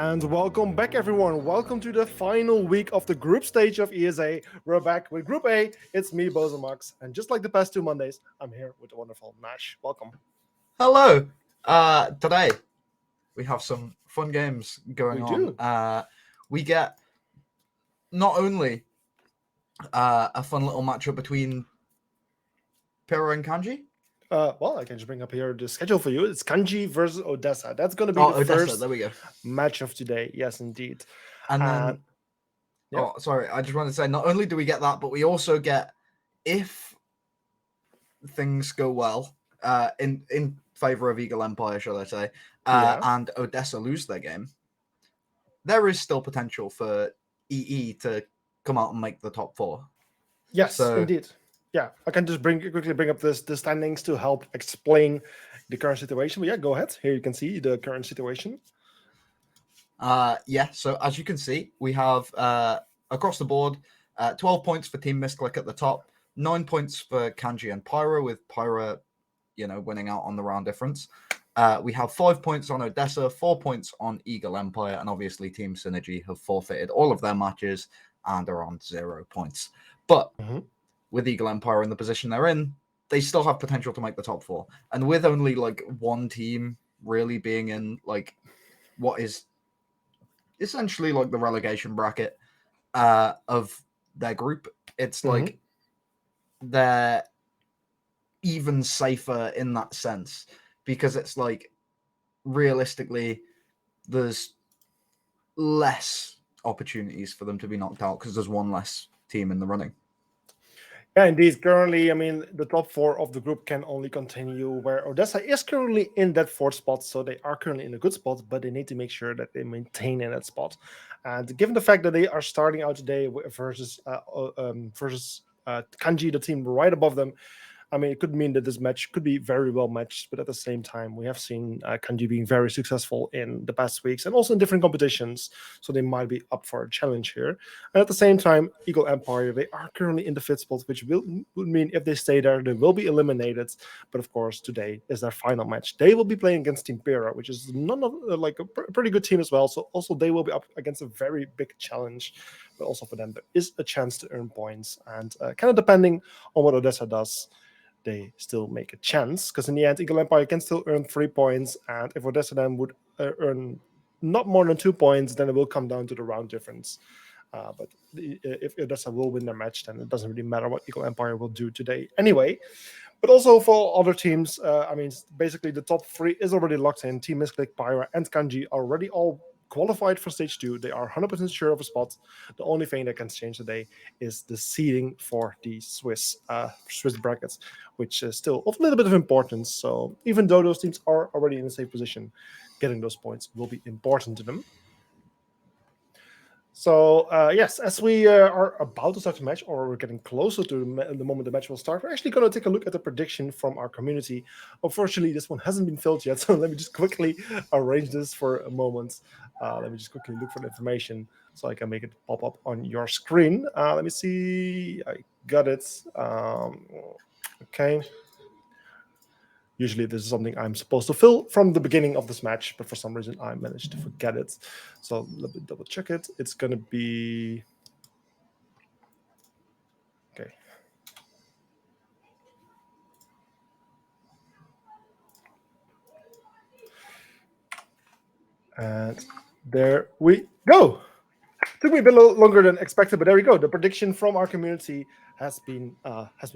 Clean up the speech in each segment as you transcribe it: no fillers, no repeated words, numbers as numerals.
And welcome back, everyone. Welcome to the final week of the group stage of ESA. We're back with Group A. It's me, Bozamax. And just like the past 2 Mondays, I'm here with the wonderful Nash. Welcome. Hello. Today we have some fun games going We on. do. We get not only a fun little matchup between Piro and Kanji. Well, I can just bring up here the schedule for you. It's Kanji versus Odessa. That's going to be the Odessa, first there we go. match of today. Yes, indeed. And then, yeah. sorry, I just wanted to say, not only do we get that, but we also get, if things go well, in favor of Eagle Empire, shall I say, and Odessa lose their game, there is still potential for EE to come out and make the top four. Yes, indeed. Yeah, I can just quickly bring up the standings to help explain the current situation. But yeah, go ahead. Here you can see the current situation. So as you can see, we have across the board 12 points for Team Misclick at the top, 9 points for Kanji and Pyro, with Pyro, winning out on the round difference. We have 5 points on Odessa, 4 points on Eagle Empire, and obviously Team Synergy have forfeited all of their matches and are on 0 points. But with Eagle Empire in the position they're in, they still have potential to make the top four. And with only one team really being in what is essentially the relegation bracket of their group, it's they're even safer in that sense, because it's realistically there's less opportunities for them to be knocked out because there's one less team in the running. Yeah, indeed. Currently, the top four of the group can only continue, where Odessa is currently in that fourth spot. So they are currently in a good spot, but they need to make sure that they maintain in that spot. And given the fact that they are starting out today versus Kanji, the team right above them, it could mean that this match could be very well matched, but at the same time, we have seen Kanji being very successful in the past weeks and also in different competitions, so they might be up for a challenge here. And at the same time, Eagle Empire, they are currently in the fifth spot, which would mean if they stay there, they will be eliminated. But of course, today is their final match. They will be playing against Team Pira, which is a pretty good team as well. So also they will be up against a very big challenge. But also for them, there is a chance to earn points, and kind of depending on what Odessa does, they still make a chance, because in the end, Eagle Empire can still earn 3 points, and if Odessa then would earn not more than 2 points, then it will come down to the round difference. But if Odessa will win their match, then it doesn't really matter what Eagle Empire will do today anyway. But also for other teams, basically the top three is already locked in. Team Misclick, Pyra, and Kanji are already all qualified for stage 2. They are 100% sure of a spot. The only thing that can change today is the seeding for the Swiss brackets, which is still of a little bit of importance. So even though those teams are already in a safe position, getting those points will be important to them. So, yes, as we are about to start the match, or we're getting closer to the moment the match will start, we're actually going to take a look at the prediction from our community. Unfortunately, this one hasn't been filled yet, so let me just quickly arrange this for a moment. Let me just quickly look for the information so I can make it pop up on your screen. Let me see. I got it. Okay. Usually this is something I'm supposed to fill from the beginning of this match, but for some reason I managed to forget it. So let me double check it. It's going to be... Okay. And there we go. Took me a bit longer than expected, but there we go. The prediction from our community has been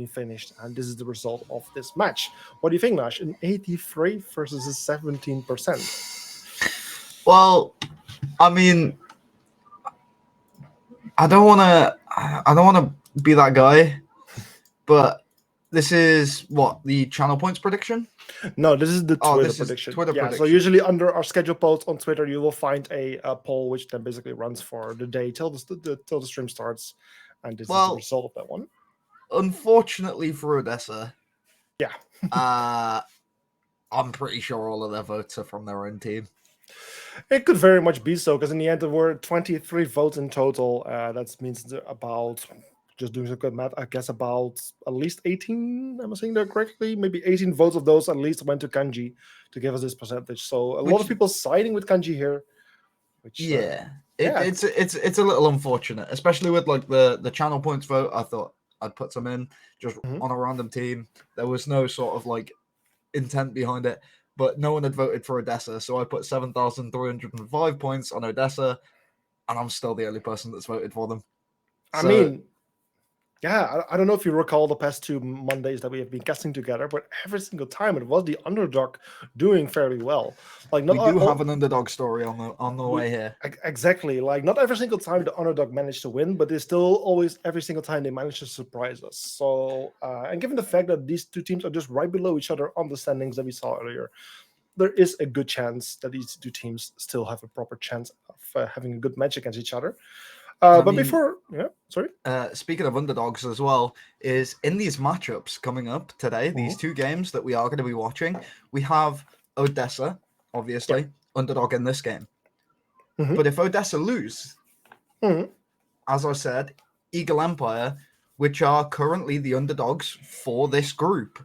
finished, and this is the result of this match. What do you think, Nash? An 83 versus a 17%. Well, I don't want to be that guy, but this is what, the channel points prediction? No, this is the Twitter prediction. So usually under our schedule post on Twitter, you will find a poll which then basically runs for the day till the stream starts, and this is the result of that one. Unfortunately for Odessa, yeah, I'm pretty sure all of their votes are from their own team. It could very much be so, because in the end there were 23 votes in total. That means about, just doing some good math, I guess about at least 18, am I saying that correctly? Maybe 18 votes of those at least went to Kanji to give us this percentage. So a lot of people siding with Kanji here, which Yeah, yeah. it's a little unfortunate, especially with like the channel points vote. I thought I'd put some in just Mhm. on a random team. There was no sort of like intent behind it, but no one had voted for Odessa, so I put 7,305 points on Odessa, and I'm still the only person that's voted for them. I So mean, yeah, I don't know if you recall the past 2 Mondays that we have been casting together, but every single time it was the underdog doing fairly well. Like not we do all, have an underdog story on the way here. exactly, like not every single time the underdog managed to win, but they still always every single time they managed to surprise us. So and given the fact that these two teams are just right below each other on the standings that we saw earlier, there is a good chance that these two teams still have a proper chance of having a good match against each other. I But mean, before, yeah, sorry. speaking of underdogs as well, is in these matchups coming up today, these Mhm. two games that we are going to be watching, we have Odessa, Yeah. obviously, underdog in this game. Mhm. But if Odessa lose, Mhm. as I said, Eagle Empire, which are currently the underdogs for this group,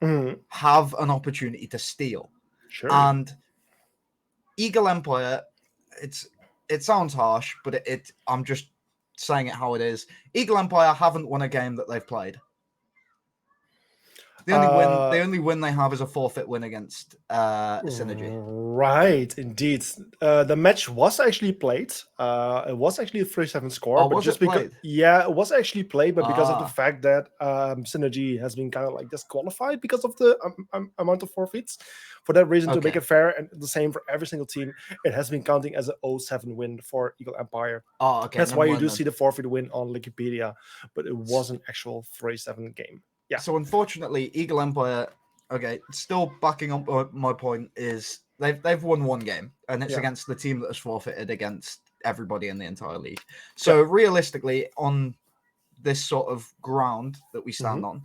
Mhm. have an opportunity to steal. Sure. And Eagle Empire, it sounds harsh, but I'm just saying it how it is. Eagle Empire haven't won a game that they've played. The only win they have is a forfeit win against Synergy. Right, indeed. The match was actually played. It was actually a 3-7 score, Oh, but was just it because, played? yeah, it was actually played, but because of the Ah, fact that Synergy has been kind of like disqualified because of the amount of forfeits. For that reason, to make okay. it fair and the same for every single team, it has been counting as a 0-7 win for Eagle Empire. Oh, okay. That's Never why you mind do then. see the forfeit win on Wikipedia, but it was an actual 3-7 game. Yeah. So unfortunately, Eagle Empire. Okay, still backing up my point is they've won one game, and it's Yeah. against the team that has forfeited against everybody in the entire league. Yeah. So realistically, on this sort of ground that we stand Mhm.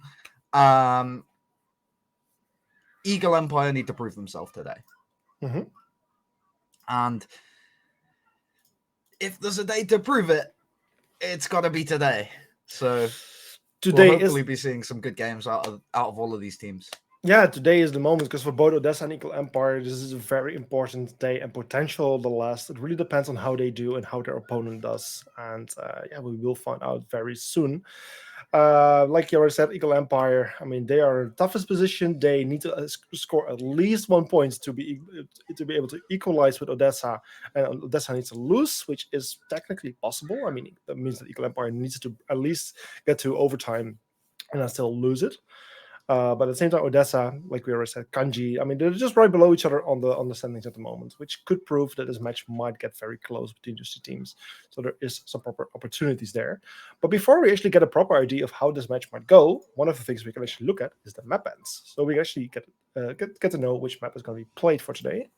on, Eagle Empire need to prove themselves today. Mhm. And if there's a day to prove it, it's got to be today. So we'll Today is hopefully be seeing some good games out of all of these teams. Yeah, today is the moment because for both Odessa and Eagle Empire, this is a very important day and potential the last. It really depends on how they do and how their opponent does. And yeah, we will find out very soon. Like you already said, Eagle Empire, I mean, they are in the toughest position. They need to score at least 1 point to be able to equalize with Odessa. And Odessa needs to lose, which is technically possible. I mean, that means that Eagle Empire needs to at least get to overtime and then still lose it. But at the same time, Odessa, like we already said, Kanji. I mean, they're just right below each other on the standings at the moment, which could prove that this match might get very close between these two teams. So there is some proper opportunities there. But before we actually get a proper idea of how this match might go, one of the things we can actually look at is the map ends. So we actually get to know which map is going to be played for today.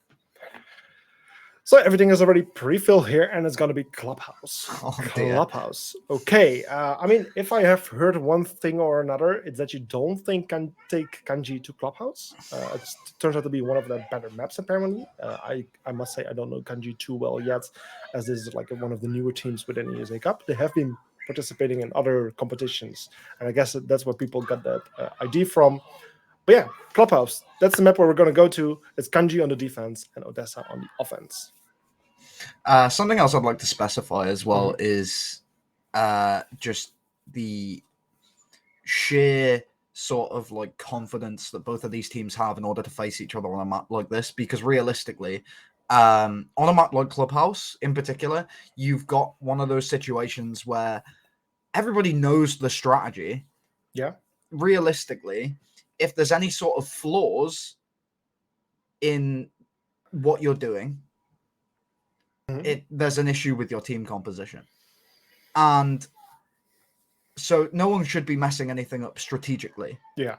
So everything is already pre-filled here, and it's going to be Clubhouse. Oh dear. Clubhouse. Okay. I mean, if I have heard one thing or another, it's that you don't think can take Kanji to Clubhouse. It turns out to be one of the better maps, apparently. I must say I don't know Kanji too well yet, as this is like one of the newer teams within the ESA Cup. They have been participating in other competitions, and I guess that's where people got that idea from. But yeah, Clubhouse. That's the map where we're going to go to. It's Kanji on the defense and Odessa on the offense. Something else I'd like to specify as well Mhm. is just the sheer sort of like confidence that both of these teams have in order to face each other on a map like this. Because realistically, on a map like Clubhouse in particular, you've got one of those situations where everybody knows the strategy. Yeah. Realistically, if there's any sort of flaws in what you're doing, Mhm. there's an issue with your team composition. And so no one should be messing anything up strategically. Yeah.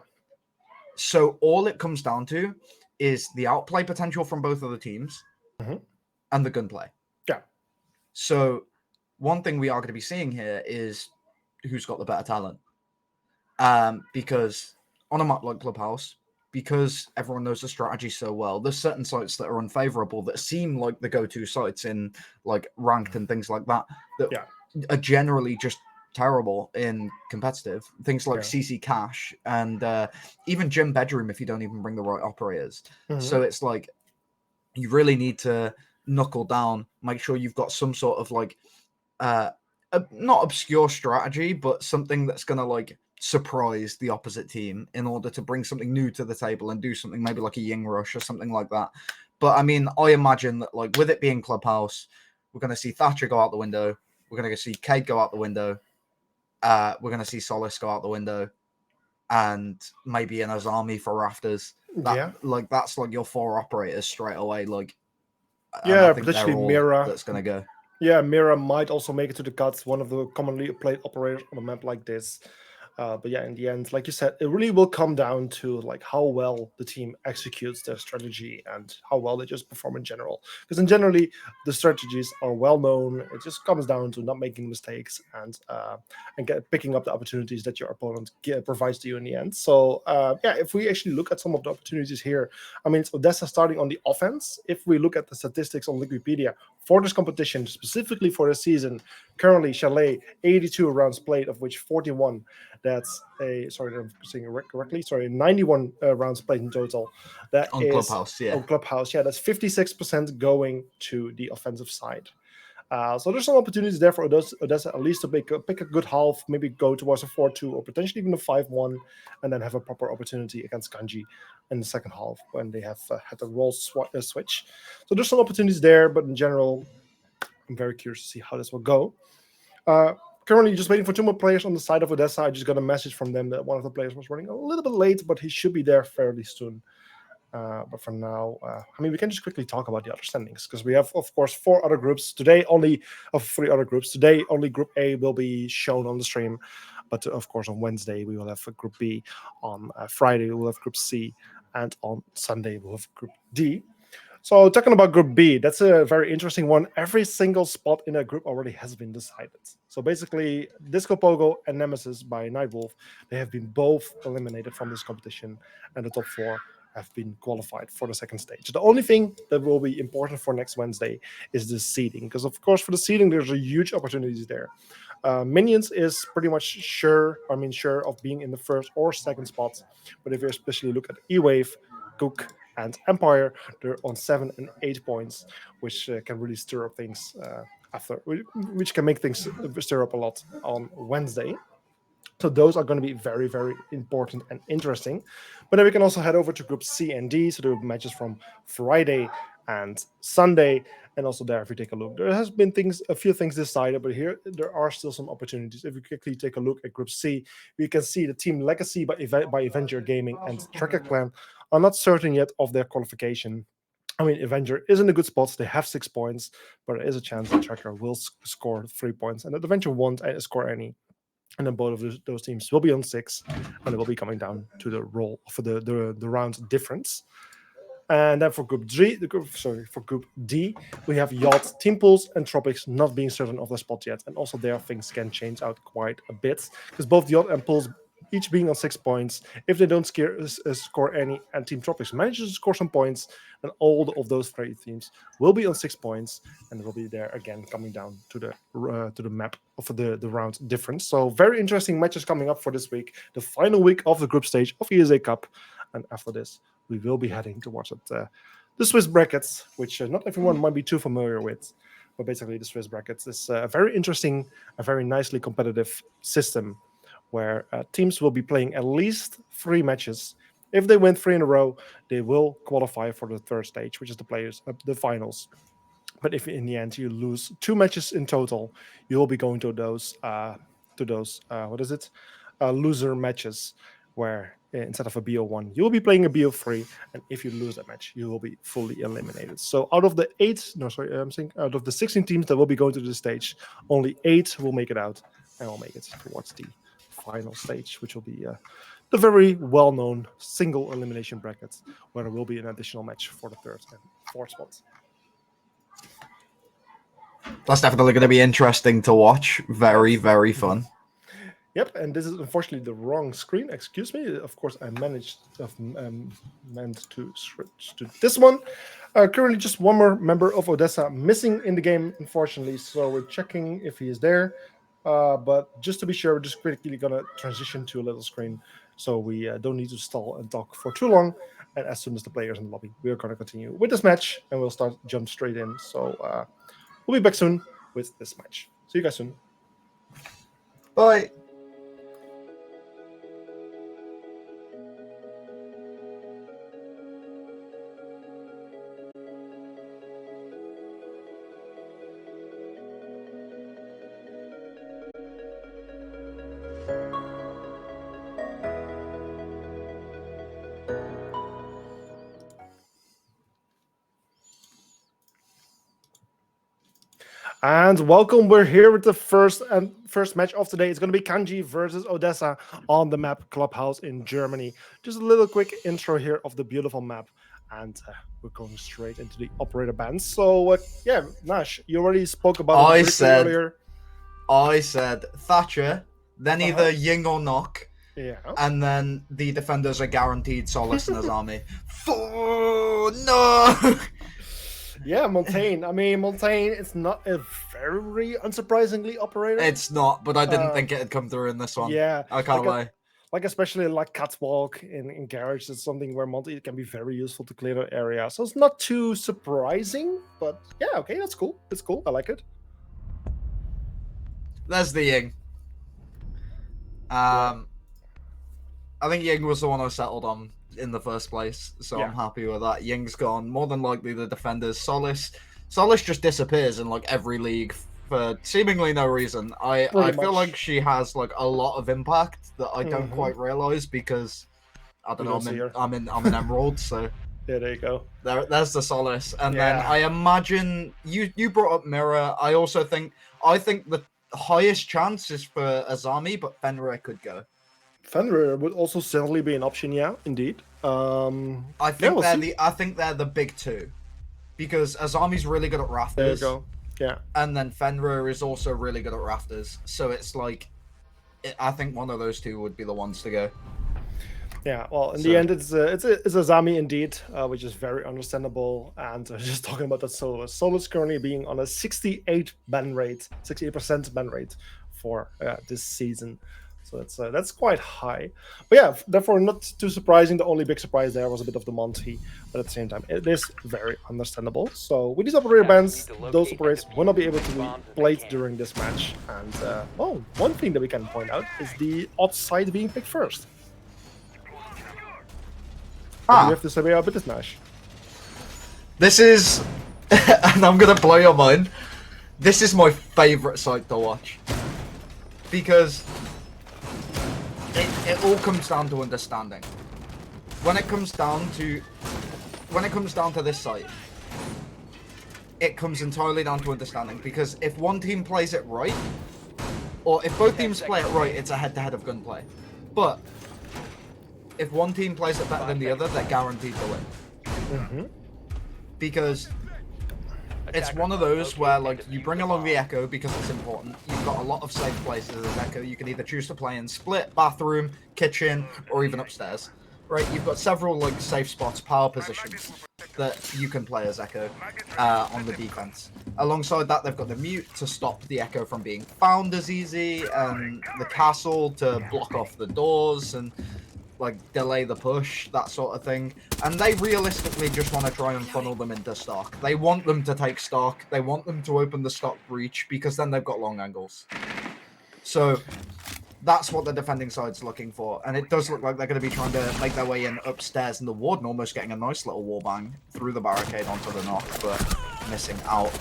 So all it comes down to is the outplay potential from both of the teams Mhm. and the gunplay. Yeah. So one thing we are going to be seeing here is who's got the better talent. Because on a map like Clubhouse, because everyone knows the strategy so well, there's certain sites that are unfavorable that seem like the go-to sites in like ranked and things like that Yeah. are generally just terrible in competitive. Things like Yeah. CC Cash and even Gym Bedroom if you don't even bring the right operators. Mhm. So it's like you really need to knuckle down, make sure you've got some sort of like not obscure strategy, but something that's going to like surprise the opposite team in order to bring something new to the table and do something maybe like a Ying Rush or something like that. But I mean, I imagine that like with it being Clubhouse, we're going to see Thatcher go out the window. We're going to see Kate go out the window. We're going to see Solace go out the window, and maybe an Azami for rafters. That's like your 4 operators straight away. Like, and I think potentially they're all Mira. that's going to go. Yeah, Mira might also make it to the cuts, one of the commonly played operators on a map like this. But yeah, in the end, like you said, it really will come down to like how well the team executes their strategy and how well they just perform in general. Because in generally, the strategies are well known. It just comes down to not making mistakes and picking up the opportunities that your opponent provides to you in the end. So yeah, if we actually look at some of the opportunities here, I mean, it's Odessa starting on the offense. If we look at the statistics on Wikipedia for this competition, specifically for the season, currently Chalet 82 rounds played, of which 41. That's I'm saying it correctly. 91 rounds played in total. That on is Clubhouse, yeah. On Clubhouse, yeah. That's 56% going to the offensive side. So there's some opportunities there for Odessa at least to pick a good half, maybe go towards a 4-2 or potentially even a 5-1, and then have a proper opportunity against Kanji in the second half when they have had the role switch. So there's some opportunities there, but in general, I'm very curious to see how this will go. Currently just waiting for 2 more players on the side of Odessa. I just got a message from them that one of the players was running a little bit late, but he should be there fairly soon. But for now, I mean, we can just quickly talk about the other standings because we have, of course, 4 other groups today. Only 3 other groups today. Only Group A will be shown on the stream, but of course on Wednesday we will have a Group B. On Friday we'll have Group C, and on Sunday we'll have Group D. So talking about Group B, that's a very interesting one. Every single spot in that group already has been decided. So basically, Disco Pogo and Nemesis by Nightwolf, they have been both eliminated from this competition, and the top 4 have been qualified for the second stage. The only thing that will be important for next Wednesday is the seeding, because of course for the seeding there's a huge opportunities there. Minions is pretty much sure of being in the first or second spot, but if you especially look at E-Wave, Cook, and Empire, they're on 7 and 8 points, which can really stir up things which can make things stir up a lot on Wednesday. So those are going to be very, very important and interesting. But then we can also head over to Group C and D. So there are matches from Friday and Sunday. And also there, if you take a look, there has been a few things decided, but here there are still some opportunities. If you quickly take a look at Group C, we can see the Team Legacy by Avenger Gaming and Tracker Clan are not certain yet of their qualification. I mean, Avenger is in a good spot. They have 6 points, but there is a chance that Tracker will score 3 points and that Avenger won't score any. And then both of those teams will be on 6, and it will be coming down to the roll for the round difference. And then for Group D, we have Yacht, Team Pools, and Tropics not being certain of their spot yet. And also there, things can change out quite a bit because both Yacht and Pools each being on 6 points. If they don't score any, and Team Tropics manages to score some points, then all of those 3 teams will be on 6 points, and will be there again, coming down to the map of the round difference. So very interesting matches coming up for this week, the final week of the group stage of ESA Cup, and after this, we will be heading towards the Swiss brackets, which not everyone might be too familiar with. But basically, the Swiss brackets is a very interesting, a very nicely competitive system where teams will be playing at least 3 matches. If they win 3 in a row, they will qualify for the third stage, which is the finals. But if in the end you lose 2 matches in total, you will be going to those loser matches, where instead of a BO1, you will be playing a BO3, and if you lose that match, you will be fully eliminated. So out of the 16 teams that will be going to the stage, only 8 will make it out, and will make it towards the final stage, which will be the very well-known single elimination brackets, where there will be an additional match for the third and fourth spots. That's definitely going to be interesting to watch. Very, very fun. Yep, and this is unfortunately the wrong screen. Excuse me. Of course, I meant to switch to this one. Currently, just one more member of Odessa missing in the game, unfortunately. So we're checking if he is there. But just to be sure, we're just quickly going to transition to a little screen so we don't need to stall and talk for too long. And as soon as the players in the lobby, we are going to continue with this match, and we'll jump straight in. So we'll be back soon with this match. See you guys soon. Bye. And welcome. We're here with the first match of today. It's going to be Kanji versus Odessa on the map Clubhouse in Germany. Just a little quick intro here of the beautiful map, and we're going straight into the operator bands. So yeah, Nash, you already spoke about it earlier. I said Thatcher, then either Ying or Knock, and then the defenders are guaranteed Solace and Azami. No. Yeah, Montaigne. I mean, Montaigne, it's not a very unsurprisingly operator. It's not, but I didn't think it'd come through in this one. Yeah. I can't lie. Like, especially like Catwalk in Garage, is something where Monty can be very useful to clear the area. So it's not too surprising, but yeah, okay, that's cool. It's cool. I like it. There's the Ying. I think Ying was the one I settled on in the first place, so I'm happy with that. Ying's gone. More than likely the defenders. Solace just disappears in like every league for seemingly no reason. I feel like she has like a lot of impact that I don't quite realize because I don't know. I'm in Emerald, so yeah, there you go. There's the Solace, and then I imagine you brought up Mirror. I think the highest chance is for Azami, but Fenrir could go. Fenrir would also certainly be an option, yeah, indeed. I think they're the big two, because Azami's really good at rafters. There you go. Yeah. And then Fenrir is also really good at rafters, so it's like, I think one of those two would be the ones to go. Yeah, well, in the end, it's Azami indeed, which is very understandable. And just talking about that Solus currently being on a 68% ban rate for this season. So that's quite high. But yeah, therefore not too surprising. The only big surprise there was a bit of the Monty, but at the same time, it is very understandable. So with these operator bans, those operators will not be able to be played during this match. And one thing that we can point out is the odd side being picked first. You have to say about this, Nash. This is, and I'm gonna blow your mind. This is my favorite site to watch because it all comes down to understanding. When it comes down to this site, it comes entirely down to understanding. Because if one team plays it right, or if both teams play it right, it's a head-to-head of gunplay. But if one team plays it better than the other, they're guaranteed to win. Because it's one of those where, like, you bring along the Echo because it's important. You've got a lot of safe places as Echo. You can either choose to play in split, bathroom, kitchen, or even upstairs. Right? You've got several, like, safe spots, power positions that you can play as Echo on the defense. Alongside that, they've got the mute to stop the Echo from being found as easy, and the castle to block off the doors and like delay the push, that sort of thing. And they realistically just want to try and funnel them into stock. They want them to take stock. They want them to open the stock breach because then they've got long angles. So that's what the defending side's looking for. And it does look like they're going to be trying to make their way in upstairs in the Warden, almost getting a nice little warbang through the barricade onto the knock, but missing out.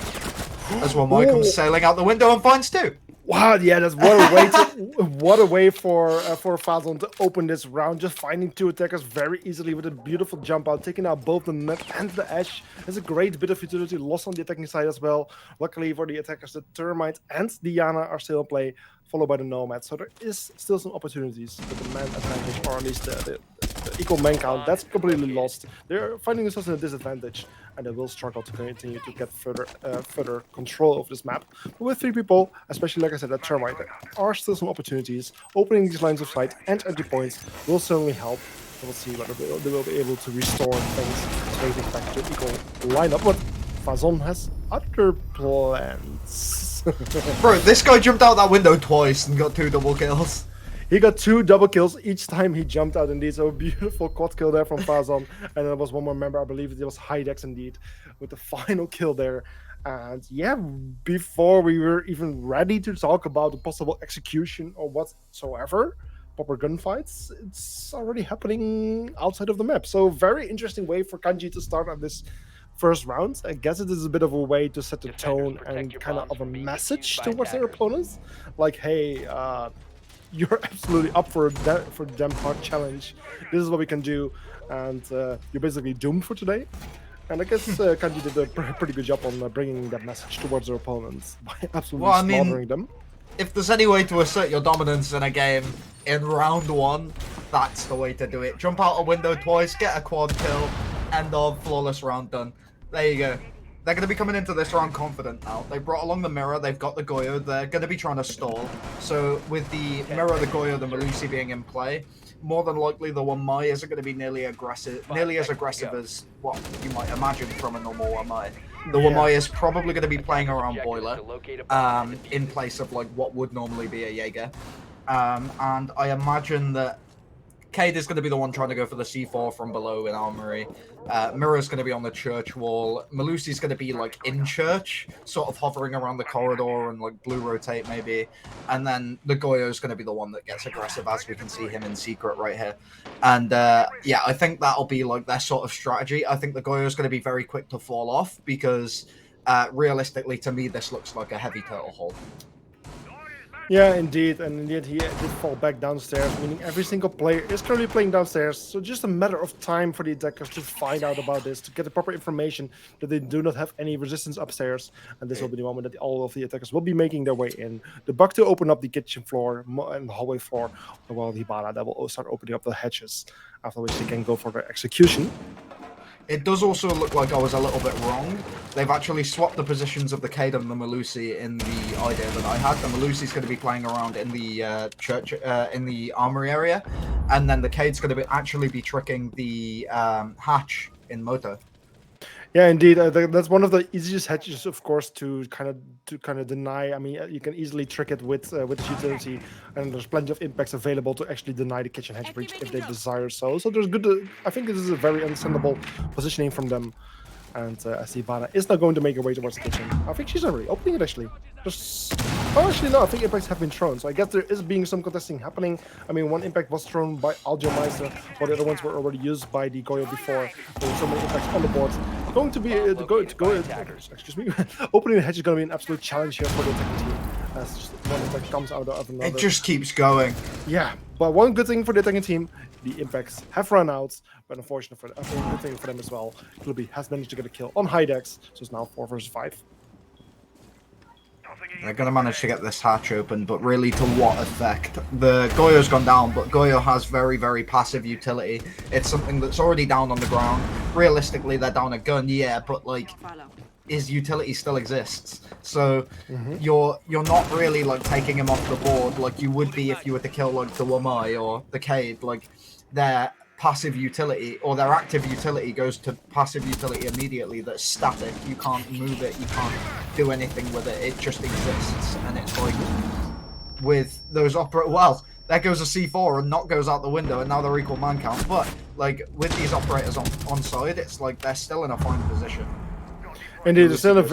As well, Mike comes sailing out the window and finds two. Wow, yeah, that's what a way for Fazon to open this round, just finding two attackers very easily with a beautiful jump out, taking out both the net and the Ash. There's a great bit of utility lost on the attacking side as well. Luckily for the attackers, the Termite and Diana are still in play, followed by the Nomad. So there is still some opportunities, but the man advantage, or at least the equal man count, that's completely lost. They're finding themselves in a disadvantage, and they will struggle to continue to get further control of this map. But with three people, especially like I said, that Termite, there are still some opportunities. Opening these lines of sight and entry points will certainly help. We'll see whether they will be able to restore things, getting back to equal lineup. But Fazon has other plans. Bro, this guy jumped out that window twice and got 2 double kills. He got 2 double kills each time he jumped out indeed. So a beautiful quad kill there from Fazon. And there was one more member, I believe it was Hydex indeed, with the final kill there. And yeah, before we were even ready to talk about the possible execution or whatsoever, proper gunfights, it's already happening outside of the map. So very interesting way for Kanji to start on this first round. I guess it is a bit of a way to set the tone and kind of a message towards their opponents. Like, hey, you're absolutely up for for the damn hard challenge. This is what we can do, and you're basically doomed for today. And I guess Kanji did a pretty good job on bringing that message towards their opponents by absolutely slaughtering them. If there's any way to assert your dominance in a game in round 1, that's the way to do it. Jump out a window twice, get a quad kill, end of, flawless round done. There you go. They're going to be coming into this round confident now. They brought along the mirror, they've got the Goyo, they're going to be trying to stall. So with the mirror, the Goyo, the Melusi being in play, more than likely the Wamai isn't going to be nearly as aggressive as what you might imagine from a normal Wamai. The Wamai is probably going to be playing around Boiler in place of like what would normally be a Jaeger. And I imagine that Cade is going to be the one trying to go for the C4 from below in Armory. Mirror's going to be on the church wall. Malusi's going to be like in church, sort of hovering around the corridor and like blue rotate maybe. And then the Goyo's going to be the one that gets aggressive, as we can see him in secret right here. And yeah, I think that'll be like their sort of strategy. I think the Goyo's going to be very quick to fall off because realistically, to me, this looks like a heavy turtle hole. Yeah, indeed, and indeed he did fall back downstairs, meaning every single player is currently playing downstairs, so just a matter of time for the attackers to find out about this, to get the proper information that they do not have any resistance upstairs, and this will be the moment that all of the attackers will be making their way in. The bug to open up the kitchen floor and the hallway floor, while the Hibana that will start opening up the hatches, after which they can go for their execution. It does also look like I was a little bit wrong. They've actually swapped the positions of the Cade and the Melusi in the idea that I had. The Melusi's going to be playing around in the church, in the armory area, and then the Cade's going to actually be tricking the hatch in Moto. Yeah, indeed. That's one of the easiest hatches, of course, to kind of deny. I mean, you can easily trick it with this utility, and there's plenty of impacts available to actually deny the kitchen hatch breach if they desire so. So there's good. I think this is a very understandable positioning from them. And as Ivana is now going to make her way towards the kitchen. I think she's already opening it actually. Actually no, I think impacts have been thrown. So I guess there is being some contesting happening. I mean, one impact was thrown by Aljameister, while the other ones were already used by the Goyo before. There were so many impacts on the board. Going to be excuse me. Opening the hatch is going to be an absolute challenge here for the attacking team. As just one impact comes out of another. It just keeps going. Yeah, but one good thing for the attacking team, the impacts have run out, but unfortunately for good thing for them as well, Klubi has managed to get a kill on Hydex, so it's now 4 versus 5. They're going to manage to get this hatch open, but really to what effect? The Goyo's gone down, but Goyo has very, very passive utility. It's something that's already down on the ground. Realistically, they're down a gun, yeah, but like his utility still exists. So you're not really like taking him off the board like you would be if you were to kill like the Wamai or the Cade. Like their passive utility or their active utility goes to passive utility immediately that's static. You can't move it, you can't do anything with it, it just exists. And it's like with those well, there goes a C4 and not goes out the window and now they're equal man count. But like with these operators on side, it's like they're still in a fine position. Indeed, they're still in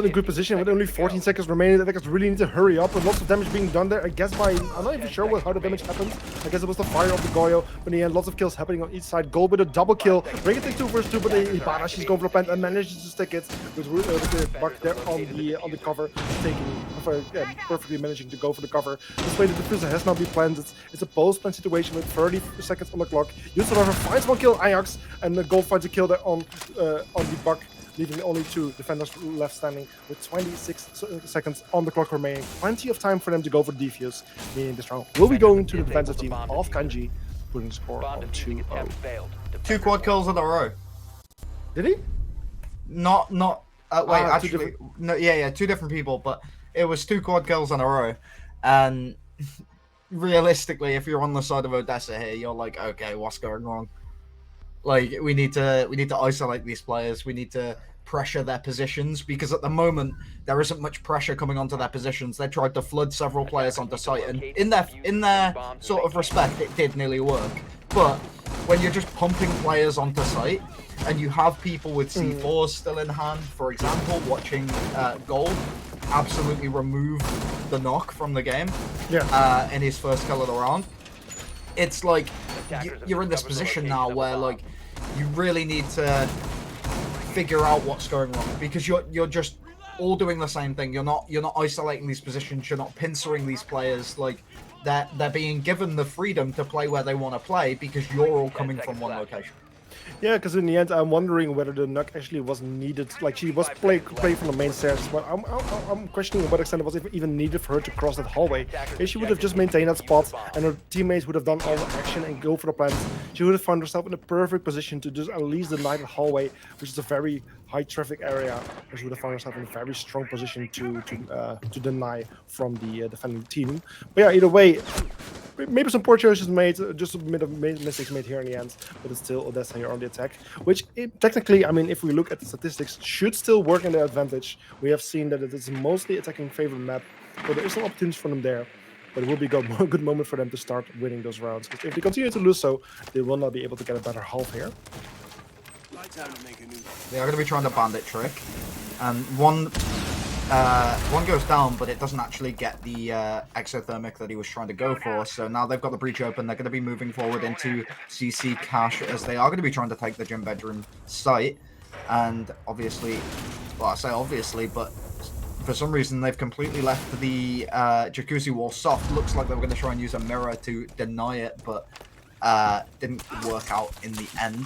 a good position with only 14 seconds remaining. The attackers really need to hurry up, and lots of damage being done there. I guess by, I'm not even sure how the damage happened. I guess it was the fire of the Goyo, but in the end, lots of kills happening on each side. Gold with a double kill. Bring it to 2 versus 2, but Hibana, she's going for the plant and manages to stick it with the buck there on the cover, perfectly managing to go for the cover. This way, the diffuser has now been planted. It's a post-plant situation with 30 seconds on the clock. Yusuf finds 1 kill, Ajax, and the Gold finds a kill there on the buck, leaving only 2 defenders left standing with 26 seconds on the clock remaining. Plenty of time for them to go for the defuse, meaning this round will be going to the defensive team of Kanji, putting the score on 2-0. 2 quad kills in a row. Did he? Actually, no, yeah, 2 different people, but it was 2 quad kills in a row. And realistically, if you're on the side of Odessa here, you're like, okay, what's going on? Like we need to isolate these players. We need to pressure their positions, because at the moment there isn't much pressure coming onto their positions. They tried to flood several players onto site, and in their sort of respect, it did nearly work. But when you're just pumping players onto site, and you have people with C4s still in hand, for example, watching Gold absolutely remove the knock from the game in his first kill of the round. It's like you're in this position now where like you really need to figure out what's going wrong, because you're just all doing the same thing. You're not isolating these positions. You're not pincering these players. Like they're being given the freedom to play where they want to play because you're all coming from one location. Yeah, because in the end, I'm wondering whether the knock actually was needed. Like, she was play from the main stairs, but I'm questioning what extent it was even needed for her to cross that hallway. If she would have just maintained that spot and her teammates would have done all the action and go for the plants, she would have found herself in a perfect position to just at least deny the hallway, which is a very high traffic area, and she would have found herself in a very strong position to deny from the defending team. But yeah, either way, maybe some poor choices made, just a bit of mistakes made here in the end, but it's still Odessa here on the attack, which technically, I mean, if we look at the statistics, should still work in their advantage. We have seen that it is mostly attacking favorite map, so there is some opportunities for them there, but it will be a good moment for them to start winning those rounds, because if they continue to lose so, they will not be able to get a better half here. They are going to be trying to bandit trick, and one goes down, but it doesn't actually get the exothermic that he was trying to go for. So now they've got the breach open. They're going to be moving forward into CC cache, as they are going to be trying to take the gym bedroom site. And obviously, well, I say obviously, but for some reason they've completely left the jacuzzi wall soft. Looks like they were going to try and use a mirror to deny it, but didn't work out in the end.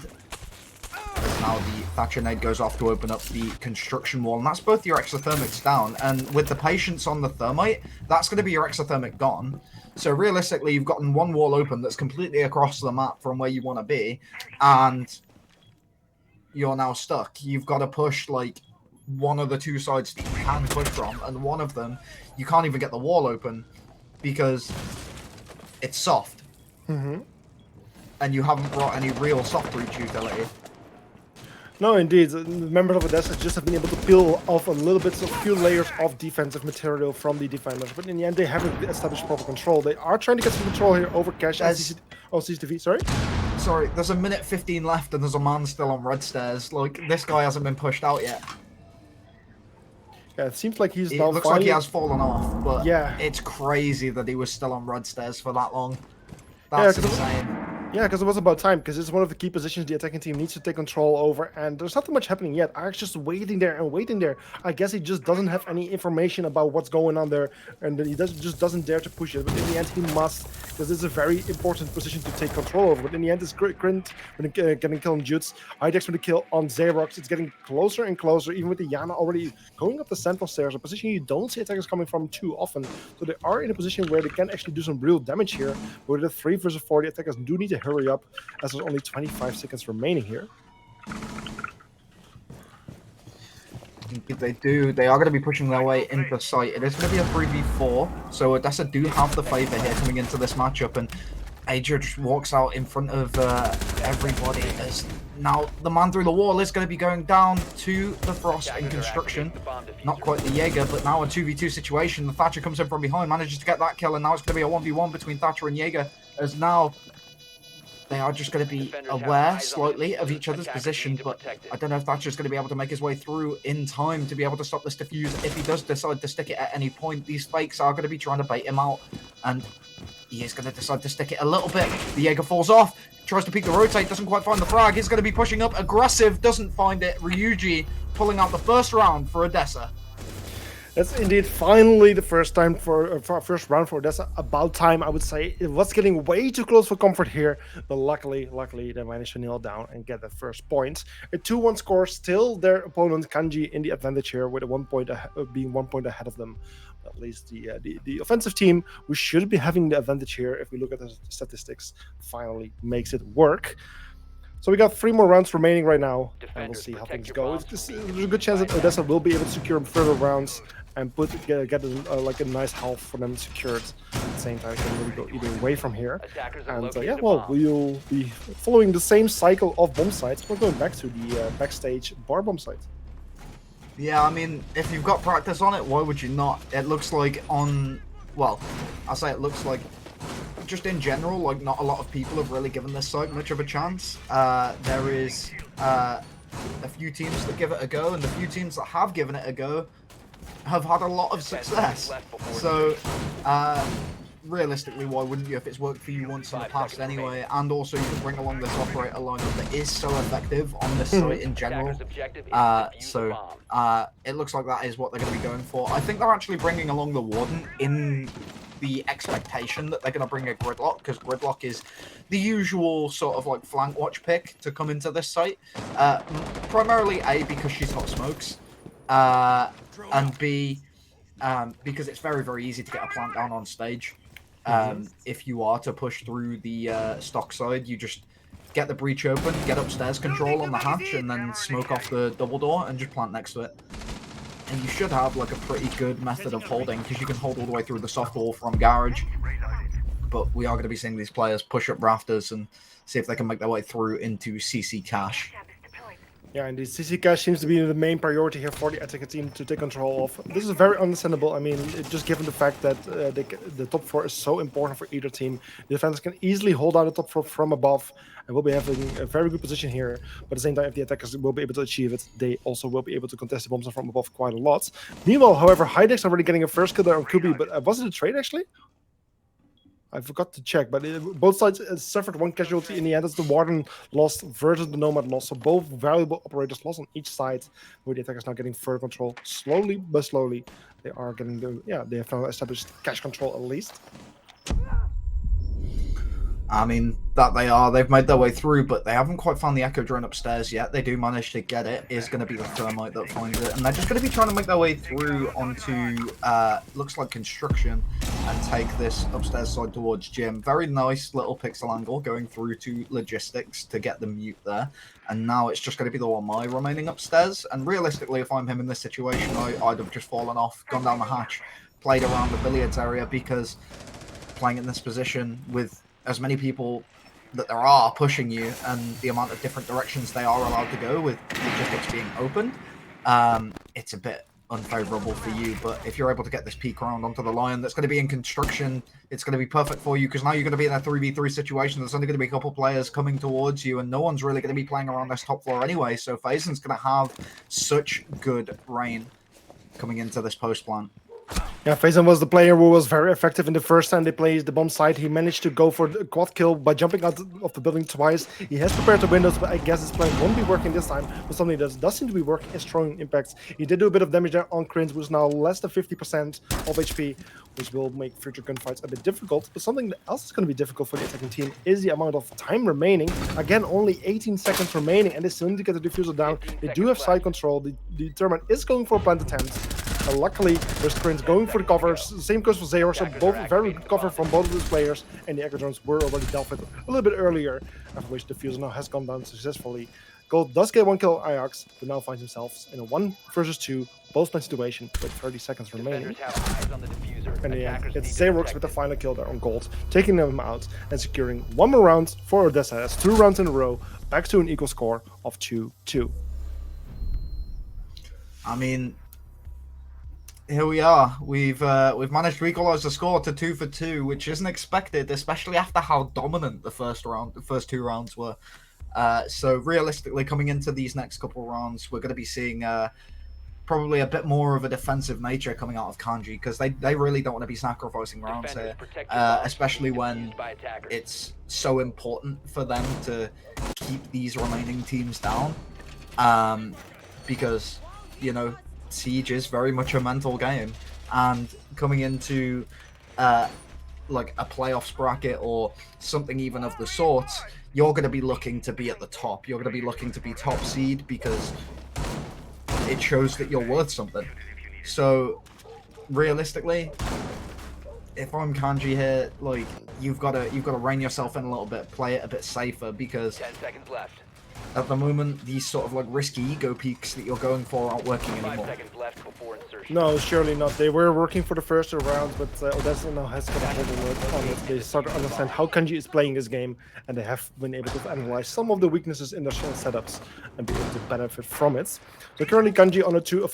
Now the Thatcher nade goes off to open up the construction wall, and that's both your exothermics down, and with the patience on the thermite, that's going to be your exothermic gone. So realistically, you've gotten one wall open that's completely across the map from where you want to be, and you're now stuck. You've got to push like one of the two sides that you can push from, and one of them you can't even get the wall open because it's soft. And you haven't brought any real soft breach utility. No, indeed. Members of Odessa just have been able to peel off a little bit, so a few layers of defensive material from the defenders, but in the end, they haven't established proper control. They are trying to get some control here over cache and CCTV. Sorry, there's a minute 15 left, and there's a man still on red stairs. Like, this guy hasn't been pushed out yet. Yeah, it seems like he's it now looks finally... like he has fallen off, but yeah, it's crazy that he was still on red stairs for that long. That's insane. Yeah, because it was about time, because it's one of the key positions the attacking team needs to take control over, and there's not much happening yet. Ark's just waiting there and waiting there. I guess he just doesn't have any information about what's going on there, and he just doesn't dare to push it. But in the end, he must, because it's a very important position to take control over. But in the end, it's Grint getting killed on Jutes. Hidex with a kill on Xerox. It's getting closer and closer, even with the Yana already going up the central stairs, a position you don't see attackers coming from too often. So they are in a position where they can actually do some real damage here. But with a 3 versus 4, the attackers do need to hurry up, as there's only 25 seconds remaining here. If they do, they are going to be pushing their way into site. It is going to be a 3v4, so Odessa do have the favor here coming into this matchup, and Aja just walks out in front of everybody, as now the man through the wall is going to be going down to the Frost in construction. Not quite the Jaeger, but now a 2v2 situation. The Thatcher comes in from behind, manages to get that kill, and now it's going to be a 1v1 between Thatcher and Jaeger, as now they are just going to be aware slightly of each other's position, but I don't know if Thatcher's going to be able to make his way through in time to be able to stop this defuse. If he does decide to stick it at any point, these fakes are going to be trying to bait him out, and he is going to decide to stick it a little bit. The Jaeger falls off, tries to peek the rotate, doesn't quite find the frag. He's going to be pushing up, aggressive, doesn't find it. Ryuji pulling out the first round for Odessa. That's indeed finally the first time for first round for Odessa. About time, I would say. It was getting way too close for comfort here, but luckily they managed to nail down and get the first point. A 2-1 score, still their opponent Kanji in the advantage here, with a 1 point being 1 point ahead of them. At least the offensive team, we should be having the advantage here if we look at the statistics. Finally makes it work. So we got 3 more rounds remaining right now, and we'll see how things go. There's a good chance that Odessa will be able to secure further rounds and get like a nice health for them secured. At the same time, it can really go either way from here. And yeah, well, we'll be following the same cycle of bomb sites. We're going back to the backstage bar bomb site. Yeah, I mean, if you've got practice on it, why would you not? It looks like well, I'll say it looks like, just in general, like not a lot of people have really given this site much of a chance. There is a few teams that give it a go, and the few teams that have given it a go have had a lot of success. So, realistically, why wouldn't you if it's worked for you once in the past anyway? And also, you can bring along this operator lineup that is so effective on this site in general. It looks like that is what they're going to be going for. I think they're actually bringing along the Warden in the expectation that they're going to bring a Gridlock, because Gridlock is the usual sort of like flank watch pick to come into this site. Primarily A, because she's got smokes, and B, because it's very, very easy to get a plant down on stage. If you are to push through the stock side, you just get the breach open, get upstairs control on the hatch, and then smoke off the double door and just plant next to it. And you should have like a pretty good method of holding, because you can hold all the way through the soft wall from garage. But we are going to be seeing these players push up rafters and see if they can make their way through into CC cache. Yeah, and the CC cache seems to be the main priority here for the Attica team to take control of. This is very understandable. I mean, just given the fact that the top four is so important for either team, the defenders can easily hold down the top four from above and will be having a very good position here. But at the same time, if the attackers will be able to achieve it, they also will be able to contest the bombs from above quite a lot. Meanwhile, however, Heideck's already getting a first kill there on Kubi, but was it a trade actually? I forgot to check, but both sides suffered one casualty in the end. It's the Warden lost versus the Nomad lost. So both valuable operators lost on each side, where the attackers now getting further control. Slowly but slowly, they are getting they have now established cache control at least. I mean, that they've made their way through, but they haven't quite found the Echo Drone upstairs yet. They do manage to get it. It's going to be the Thermite that finds it. And they're just going to be trying to make their way through onto, looks like construction, and take this upstairs side towards Gym. Very nice little pixel angle going through to logistics to get the mute there. And now it's just going to be the Wamai remaining upstairs. And realistically, if I'm him in this situation, I'd have just fallen off, gone down the hatch, played around the billiards area, because playing in this position with as many people that there are pushing you and the amount of different directions they are allowed to go with logistics being open, it's a bit unfavorable for you. But if you're able to get this peak round onto the Lion that's going to be in construction, it's going to be perfect for you, because now you're going to be in a 3v3 situation. There's only going to be a couple players coming towards you, and no one's really going to be playing around this top floor anyway. So Faison's going to have such good rain coming into this post plant. Yeah, Faison was the player who was very effective in the first time they played the bomb site. He managed to go for the quad kill by jumping out of the building twice. He has prepared the windows, but I guess his plan won't be working this time. But something that does seem to be working is throwing impacts. He did do a bit of damage there on Krins, who's now less than 50% of HP, which will make future gunfights a bit difficult. But something else is going to be difficult for the attacking team is the amount of time remaining. Again, only 18 seconds remaining, and they still need to get the diffuser down. They do have side control. The Thermite is going for a plant attempt. Luckily, there's Krins going for the covers. The same goes for Zero, so both very good cover from both of these players. And the Echo Drones were already dealt with a little bit earlier, after which the Diffuser now has gone down successfully. Gold does get one kill on Ajax, but now finds himself in a 1 versus 2 both plant situation with 30 seconds remaining. And yeah, it's Xerox with the final kill there on Gold, taking them out and securing one more round for Odessa. That's 2 rounds in a row, back to an equal score of 2-2. I mean, here we are. We've managed to equalize the score to 2-2, which isn't expected, especially after how dominant the first 2 rounds were. So realistically, coming into these next couple of rounds, we're going to be seeing probably a bit more of a defensive nature coming out of Kanji, because they really don't want to be sacrificing rounds here, especially when it's so important for them to keep these remaining teams down, because, you know, Siege is very much a mental game, and coming into like a playoffs bracket or something even of the sort, you're going to be looking to be at the top. You're going to be looking to be top seed, because it shows that you're worth something. So realistically, if I'm Kanji here, like, you've got to rein yourself in a little bit, play it a bit safer, because 10 seconds left. At the moment, these sort of like risky ego peaks that you're going for aren't working 5 anymore. seconds left before insertion. No, surely not. They were working for the first 2 rounds, but Odessa now has got a hold on it. They start to understand how Kanji is playing this game, and they have been able to analyze some of the weaknesses in their setups and be able to benefit from it. So currently Kanji on a 2,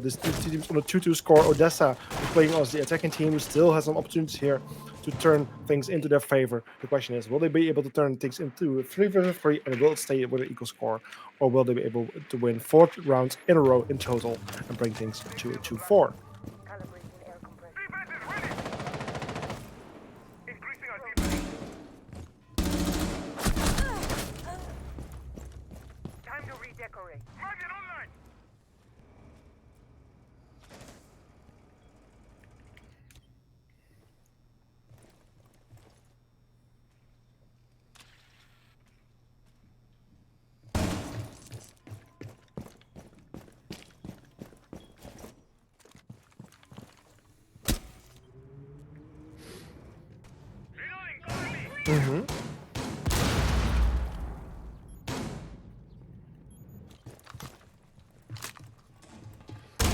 this two teams on a 2-2 score. Odessa is playing as the attacking team, who still has some opportunities here to turn things into their favor. The question is, will they be able to turn things into 3 versus 3 and will it stay with an equal score, or will they be able to win 4 rounds in a row in total and bring things to a 2-4? Time to redecorate. Target online. Mm-hmm.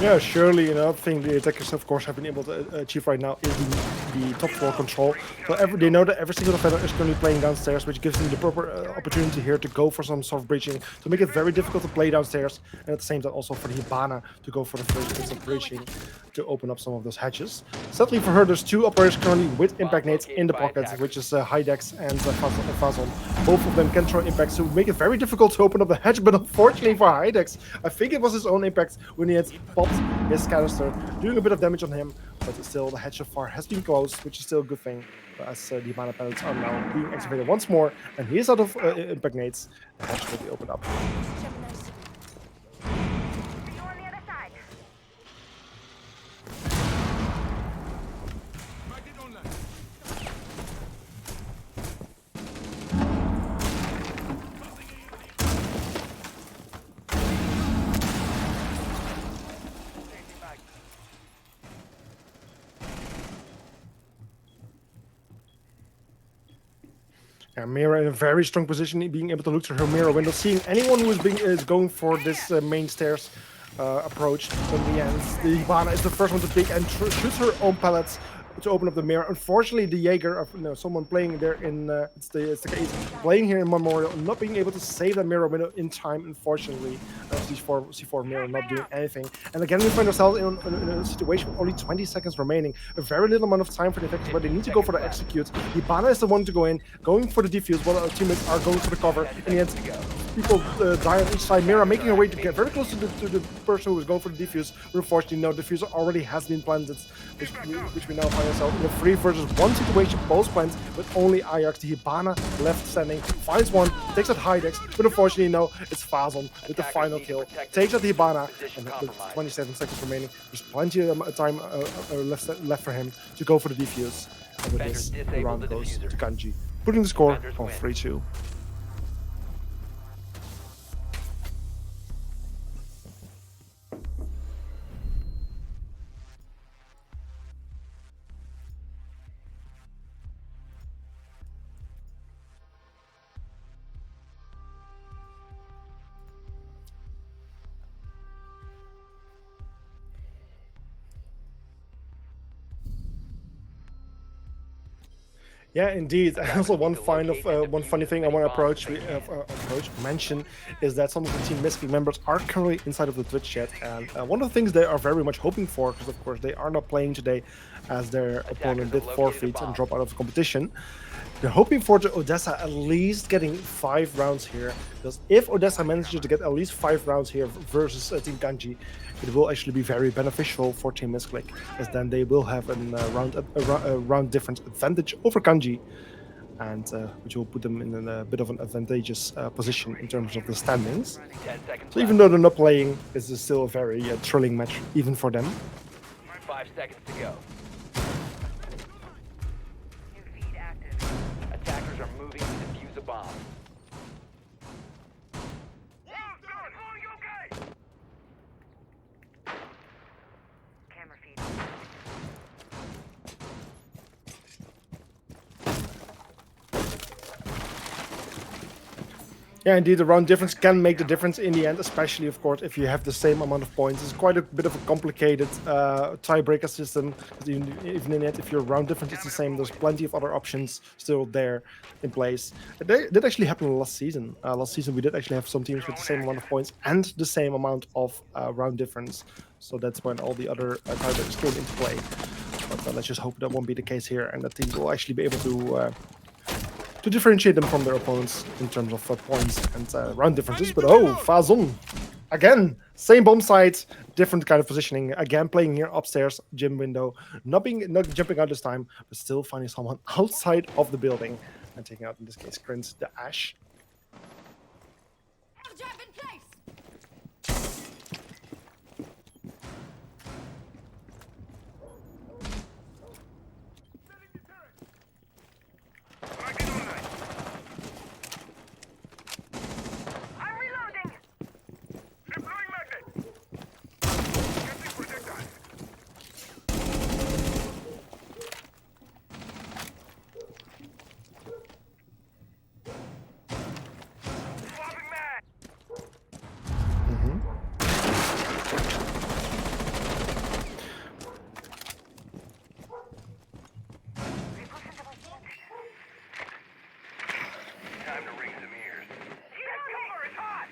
Yeah, surely another thing the attackers, of course, have been able to achieve right now is the top floor control. So they know that every single defender is currently playing downstairs, which gives them the proper opportunity here to go for some sort of breaching, to make it very difficult to play downstairs, and at the same time also for the Hibana to go for the first bits of breaching to open up some of those hatches. Sadly for her, there's 2 operators currently with impact nades in the pocket, which is Hydex and Fazon. Both of them can throw impacts to make it very difficult to open up the hatch, but unfortunately for Hydex, I think it was his own impact when he had popped his canister, doing a bit of damage on him, but still the hatch so far has been closed, which is still a good thing, as the Hibana pellets are now being activated once more, and he is out of impact nades. The hatch will be opened up. See you on the other side. Mira in a very strong position, being able to look through her mirror window, seeing anyone who is going for this main stairs approach. In the end, the Hibana is the first one to pick and shoots her own pellets to open up the mirror. Unfortunately, the Jaeger, someone playing there in it's the case playing here in Memorial, not being able to save that mirror window in time. Unfortunately, C4 mirror not doing anything. And again, we find ourselves in a situation with only 20 seconds remaining. A very little amount of time for the attackers, but they need to go for the execute. Hibana is the one to go in, going for the defuse, while our teammates are going for the cover. In the end, people die on each side. Mira making her way to get very close to the person who was going for the defuse. But unfortunately, no, diffuser already has been planted, which we now find ourselves in a 3 versus 1 situation, both plants, with only Ajax, the Hibana, left standing. Finds one, takes out Hydex, but unfortunately, no, it's Fazon with the final kill. Takes out the Hibana, and with 27 seconds remaining, there's plenty of time left for him to go for the defuse. And with this, the round goes to Kanji, putting the score on 3-2. Yeah, indeed. And also one funny thing I want to mention is that some of the Team Mystic members are currently inside of the Twitch chat, and one of the things they are very much hoping for, because of course they are not playing today, as their opponent did forfeit and drop out of the competition. They're hoping for the Odessa at least getting 5 rounds here, because if Odessa manages to get at least 5 rounds here versus Team Kanji, it will actually be very beneficial for Team Misclick, as then they will have a round difference advantage over Kanji, and which will put them in a bit of an advantageous position in terms of the standings. So even though they're not playing, this is still a very thrilling match even for them. 5 seconds to go. New feed active. Attackers are moving to defuse a bomb. Camera feed. Yeah, indeed, the round difference can make the difference in the end, especially, of course, if you have the same amount of points. It's quite a bit of a complicated tiebreaker system. 'Cause even in it, if your round difference is the same, there's plenty of other options still there in place. It did actually happen last season. Last season, we did actually have some teams with the same amount of points and the same amount of round difference. So that's when all the other tiebreakers came into play. But let's just hope that won't be the case here, and that teams will actually be able to differentiate them from their opponents in terms of points and round differences. But oh, Fazon, again, same bomb site, different kind of positioning. Again, playing here upstairs, gym window, not jumping out this time, but still finding someone outside of the building and taking out, in this case, Grint the Ash. I'm reloading. Deploying magnet. Getting projectile. Swapping mag. Time to ring some ears. Get cover, it's hot.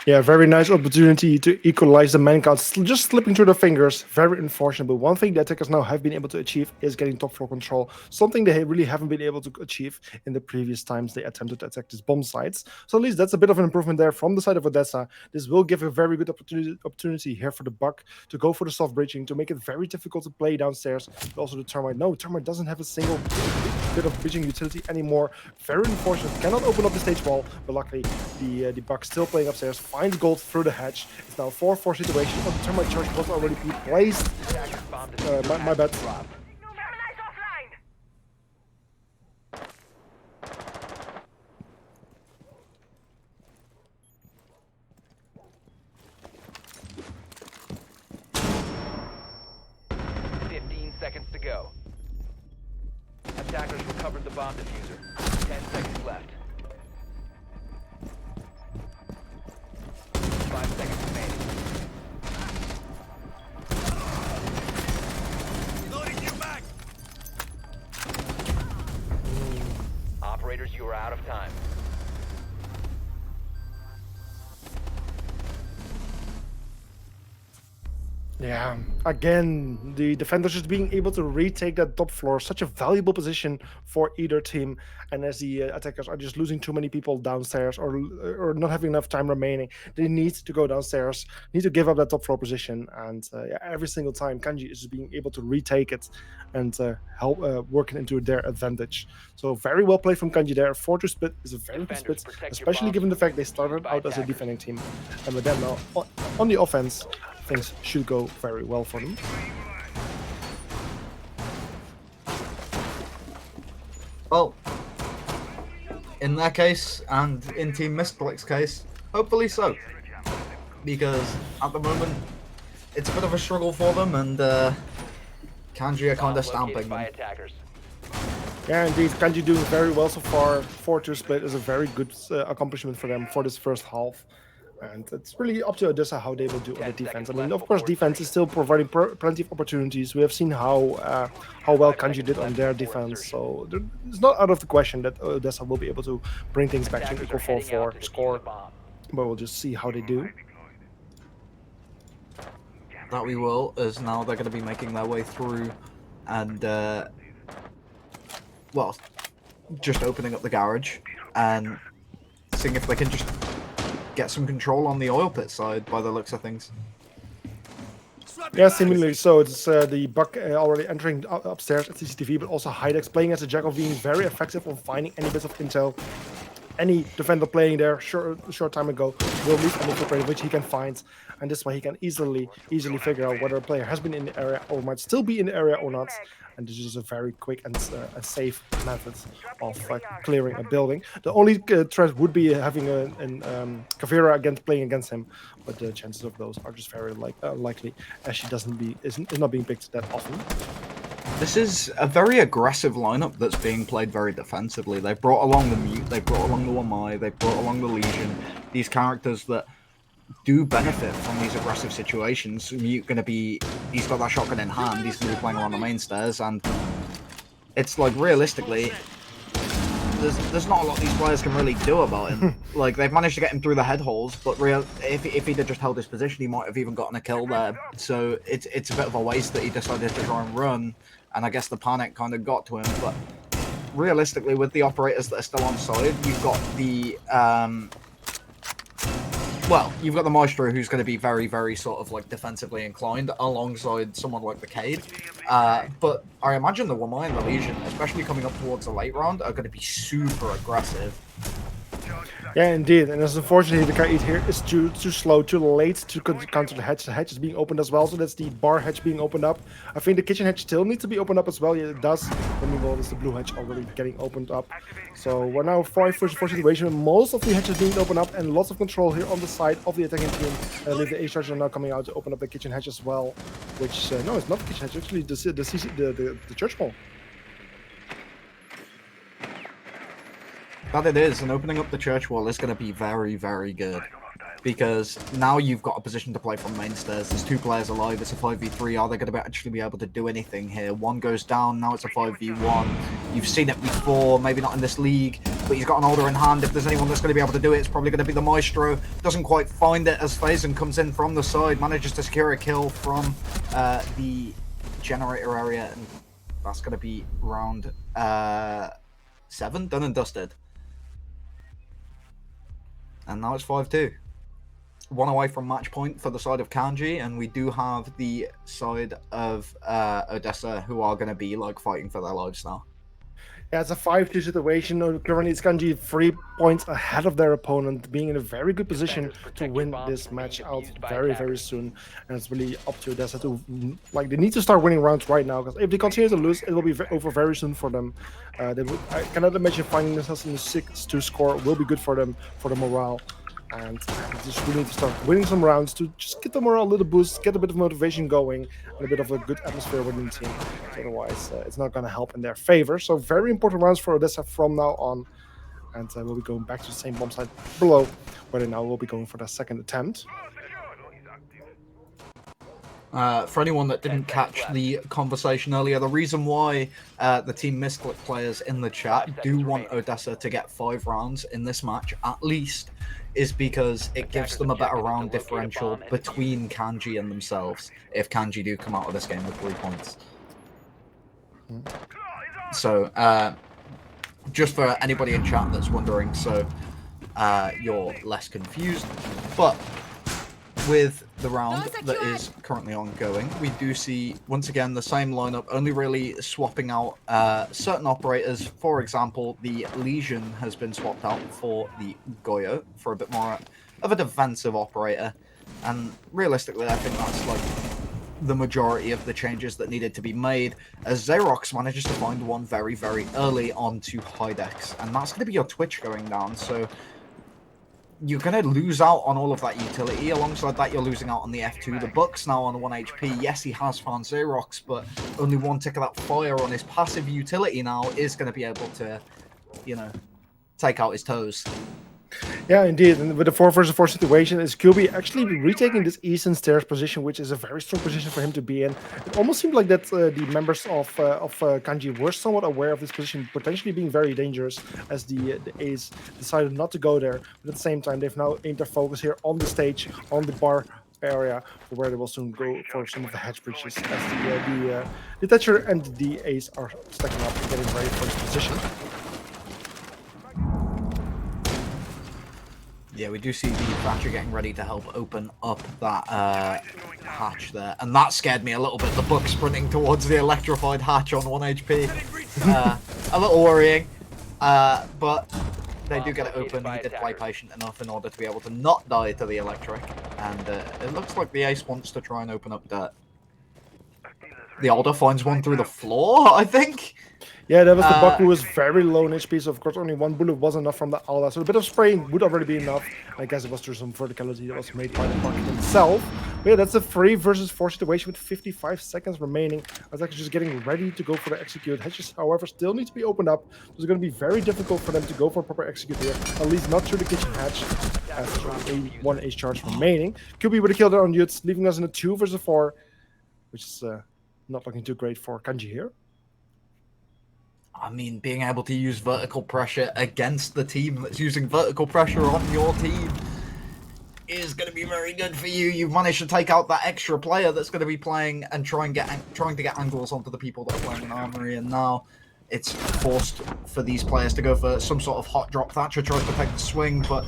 Yeah, very nice opportunity to equalize the man count, just slipping through their fingers. Very unfortunate, but one thing the attackers now have been able to achieve is getting top floor control, something they really haven't been able to achieve in the previous times they attempted to attack these bomb sites. So at least that's a bit of an improvement there from the side of Odessa. This will give a very good opportunity here for the Buck to go for the soft breaching, to make it very difficult to play downstairs. But also the Termite. No, Termite doesn't have a single bit of breaching utility anymore. Very unfortunate. Cannot open up the stage wall, but luckily the Buck still playing upstairs. Finds gold through the hatch. It's now a 4-4 situation. Oh, the Termite charge was already placed. Attackers bombed the My bad. drop. Terminite offline. Seconds to go. Attackers recovered the bomb diffuser. 10 seconds left. 5 seconds remaining. Loading you back. Operators, you are out of time. Yeah, again, the defenders just being able to retake that top floor, such a valuable position for either team. And as the attackers are just losing too many people downstairs or not having enough time remaining, they need to go downstairs, need to give up that top floor position. And yeah, every single time, Kanji is being able to retake it and help working into their advantage. So very well played from Kanji there. 4-2 split is a very good split, especially given the fact they started out as a defending team. And with them now on the offense, things should go very well for them. Well, in their case, and in Team Misclick's case, hopefully so. Because at the moment, it's a bit of a struggle for them, and Kanji are kind of stamping by them. attackers. Yeah, indeed, Kanji doing very well so far. 4-2 split is a very good accomplishment for them for this first half. And it's really up to Odessa how they will do on the defense. I mean, of course, defense is still providing plenty of opportunities. We have seen how well Kanji did on their defense. So it's not out of the question that Odessa will be able to bring things back to an equal 4-4 score. But we'll just see how they do. That we will, as now they're going to be making their way through and, well, just opening up the garage and seeing if they can just get some control on the oil pit side by the looks of things. Yeah, seemingly so. It's the Buck already entering upstairs at CCTV, but also Hydex playing as a Jackal, being very effective on finding any bits of intel. Any defender playing there short time ago will leave any footprint which he can find, and this way he can easily figure out whether a player has been in the area or might still be in the area or not. And this is a very quick and a safe method of clearing a building. The only threat would be having a Kavira playing against him, but the chances of those are just very likely, as she is not being picked that often. This is a very aggressive lineup that's being played very defensively. They've brought along the Mute, they've brought along the Wamai, they've brought along the Legion. These characters that do benefit from these aggressive situations. Mute he's got that shotgun in hand, he's going to be playing around the main stairs, and it's like, realistically, there's not a lot these players can really do about him. Like, they've managed to get him through the head holes, but if he'd have just held his position, he might have even gotten a kill there. So it's a bit of a waste that he decided to try and run, and I guess the panic kind of got to him. But realistically, with the operators that are still on side, you've got the you've got the Maestro, who's going to be very, very sort of like defensively inclined alongside someone like the Cade. But I imagine the Wamai and the Legion, especially coming up towards the late round, are going to be super aggressive. Yeah, indeed. And it's unfortunately the Kaid here is too slow, too late to counter the hatch. The hatch is being opened as well, so that's the bar hatch being opened up. I think the kitchen hatch still needs to be opened up as well. Yeah, it does. Then meanwhile, there's the blue hatch already getting opened up. So we're now 5 versus 4 situation. Most of the hatches being opened up and lots of control here on the side of the attacking team. I believe the A-Chargers are now coming out to open up the kitchen hatch as well. Which, no, it's not the kitchen hatch, actually the church hall. That it is, and opening up the church wall is going to be very, very good. Because now you've got a position to play from main stairs. There's 2 players alive, it's a 5v3. Are they going to actually be able to do anything here? One goes down, now it's a 5v1. You've seen it before, maybe not in this league, but he's got an order in hand. If there's anyone that's going to be able to do it, it's probably going to be the Maestro. Doesn't quite find it as Faison comes in from the side, manages to secure a kill from the generator area, and that's going to be round 7, done and dusted. And now it's 5-2. 1 away from match point for the side of Kanji, and we do have the side of Odessa, who are going to be like fighting for their lives now. Yeah, it's a 5-2 situation. Currently, it's Kanji 3 points ahead of their opponent, being in a very good position to win this match out very, very soon. And it's really up to Odessa to, like, they need to start winning rounds right now, because if they continue to lose, it will be over very soon for them. I cannot imagine finding themselves in the 6-2 score will be good for them, for the morale. And they just really need to start winning some rounds to just get the morale a little boost, get a bit of motivation going, and a bit of a good atmosphere within the team. Otherwise, it's not going to help in their favor. So very important rounds for Odessa from now on. And we'll be going back to the same bomb site below, where they now will be going for their second attempt. For anyone that didn't catch the conversation earlier, the reason why the Team Misclick players in the chat do want Odessa to get 5 rounds in this match, at least, is because it gives them a better round differential between Kanji and themselves, if Kanji do come out of this game with 3 points. So, just for anybody in chat that's wondering, so you're less confused, but with the round that is currently ongoing, we do see, once again, the same lineup, only really swapping out certain operators. For example, the Legion has been swapped out for the Goyo for a bit more of a defensive operator. And realistically, I think that's like the majority of the changes that needed to be made, as Xerox manages to find one very, very early onto Hydex. And that's going to be your Twitch going down, so you're going to lose out on all of that utility. Alongside that, you're losing out on the F2. The Buck's now on 1 HP. Yes, he has found Xerox, but only 1 tick of that fire on his passive utility now is going to be able to, you know, take out his toes. Yeah, indeed. And with the 4 versus 4 situation, is QB actually retaking this eastern stairs position, which is a very strong position for him to be in. It almost seemed like that the members of Kanji were somewhat aware of this position potentially being very dangerous, as the A's decided not to go there. But at the same time, they've now aimed their focus here on the stage, on the bar area, where they will soon go for some of the hatch breaches, as the Thatcher and the A's are stacking up and getting ready for this position. Yeah, we do see the Thatcher getting ready to help open up that hatch there. And that scared me a little bit, the Buck sprinting towards the electrified hatch on 1 HP. A little worrying, but they do get it open. He did play patient enough in order to be able to not die to the electric. And it looks like the Ace wants to try and open up dirt. The Alder finds one through the floor, I think. Yeah, that was the Buck, who was very low in HP, so of course only 1 bullet was enough from the Alda. So a bit of spraying would already be enough. I guess it was through some verticality that was made by the Buck himself. But yeah, that's a 3 versus 4 situation with 55 seconds remaining. I was actually just getting ready to go for the execute. Hedges, however, still need to be opened up. So it's going to be very difficult for them to go for a proper execute here. At least not through the kitchen hatch. As there's only one ace charge remaining. QB with a kill there on Yuts, leaving us in a 2 versus 4, which is not looking too great for Kanji here. I mean, being able to use vertical pressure against the team that's using vertical pressure on your team is going to be very good for you. You've managed to take out that extra player that's going to be playing and trying to get angles onto the people that are playing in Armory, and now it's forced for these players to go for some sort of hot drop. Thatcher tries to take the swing, but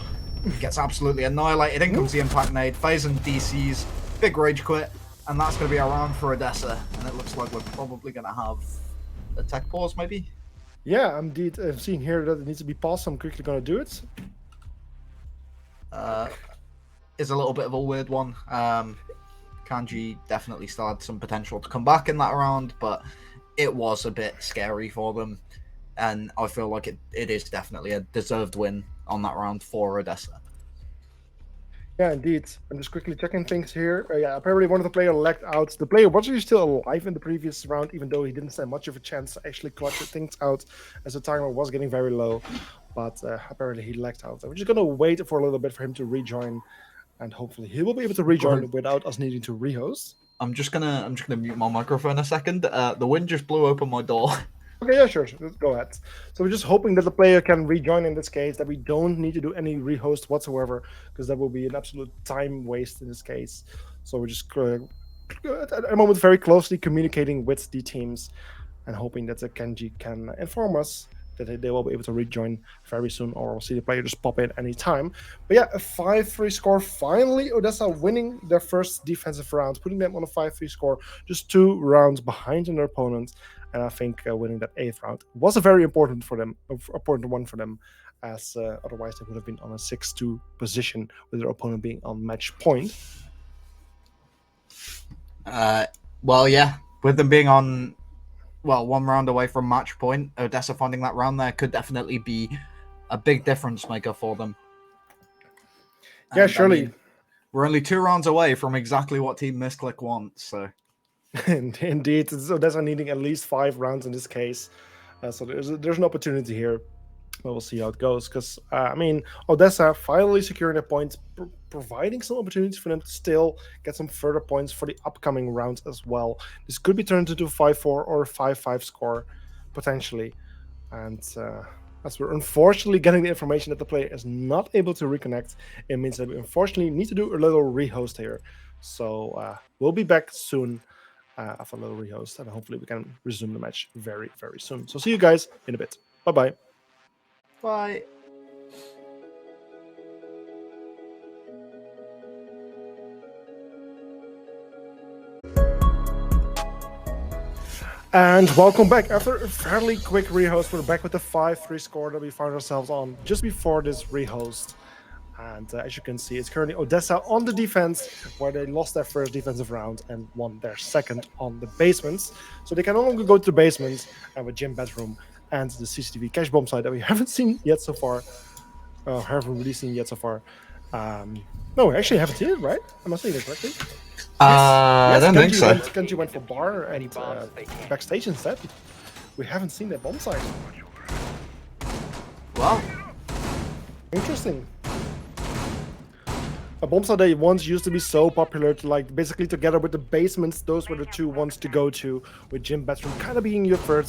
gets absolutely annihilated. In comes the impact nade. FaZe and DC's big rage quit, and that's going to be a round for Odessa, and it looks like we're probably going to have a tech pause, maybe? Yeah, indeed. I'm seeing here that it needs to be paused, so I'm quickly going to do it. Is a little bit of a weird one. Kanji definitely still had some potential to come back in that round, but it was a bit scary for them, and I feel like it is definitely a deserved win on that round for Odessa. Yeah, indeed. I'm just quickly checking things here. Yeah, apparently one of the players lagged out. The player was actually still alive in the previous round, even though he didn't stand much of a chance to actually clutch things out as the timer was getting very low. But apparently he lagged out. We're just going to wait for a little bit for him to rejoin, and hopefully he will be able to rejoin without us needing to rehost. I'm just gonna mute my microphone a second. The wind just blew open my door. Okay, yeah, sure. Go ahead. So we're just hoping that the player can rejoin in this case, that we don't need to do any rehost whatsoever, because that will be an absolute time waste in this case. So we're just at the moment very closely communicating with the teams and hoping that the Kenji can inform us that they will be able to rejoin very soon, or we'll see the player just pop in anytime. But yeah, a 5-3 score. Finally, Odessa winning their first defensive round, putting them on a 5-3 score, just 2 rounds behind their opponent. And I think winning that 8th round was a very important one for them, as otherwise they would have been on a 6-2 position with their opponent being on match point. Well, yeah, with them being on, 1 round away from match point, Odessa finding that round there could definitely be a big difference maker for them. Yeah, surely. I mean, we're only 2 rounds away from exactly what Team Misclick wants, so... Indeed, Odessa needing at least 5 rounds in this case, so there's an opportunity here. But we'll see how it goes, because I mean, Odessa finally securing a point, providing some opportunities for them to still get some further points for the upcoming rounds as well. This could be turned into a 5-4 or a 5-5 score potentially, and as we're unfortunately getting the information that the player is not able to reconnect, it means that we unfortunately need to do a little rehost here. So we'll be back soon. After a little rehost, and hopefully we can resume the match very, very soon. So see you guys in a bit. Bye-bye. Bye. And welcome back. After a fairly quick rehost, we're back with the 5-3 score that we found ourselves on just before this rehost. And as you can see, it's currently Odessa on the defense, where they lost their first defensive round and won their second on the basements. So they can no longer go to the basements, and with gym bedroom and the CCTV cache bomb site that we haven't seen yet so far, haven't really seen yet so far. No, we actually haven't seen it, right? Am I saying it correctly? I don't think so. Kenji went for bar and backstage instead. We haven't seen that bomb site. Wow. Interesting. A bomb site that once used to be so popular, to like basically together with the basements, those were the 2 ones to go to, with gym bathroom kind of being your third